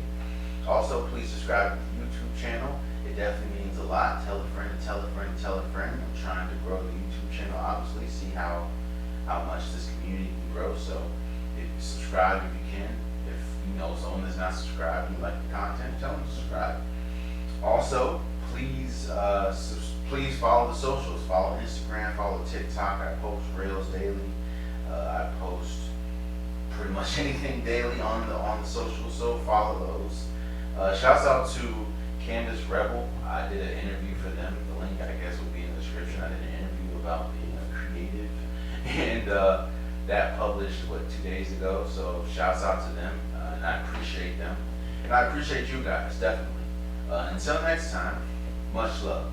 Also, please subscribe to the YouTube channel. It definitely means a lot. Tell a friend, tell a friend, tell a friend. I'm trying to grow the YouTube channel, obviously, see how much this community can grow. So if you subscribe if you can. If you know someone that's not subscribed and you like the content, tell them to subscribe. Also, please follow the socials. Follow Instagram, follow TikTok. I post reels daily. I post pretty much anything daily on the socials, so follow those. Shouts out to Candace Rebel. I did an interview for them. The link, I guess, will be in the description. I did an interview about being a creative, and that published 2 days ago. So shouts out to them, and I appreciate them, and I appreciate you guys definitely. Until next time, much love.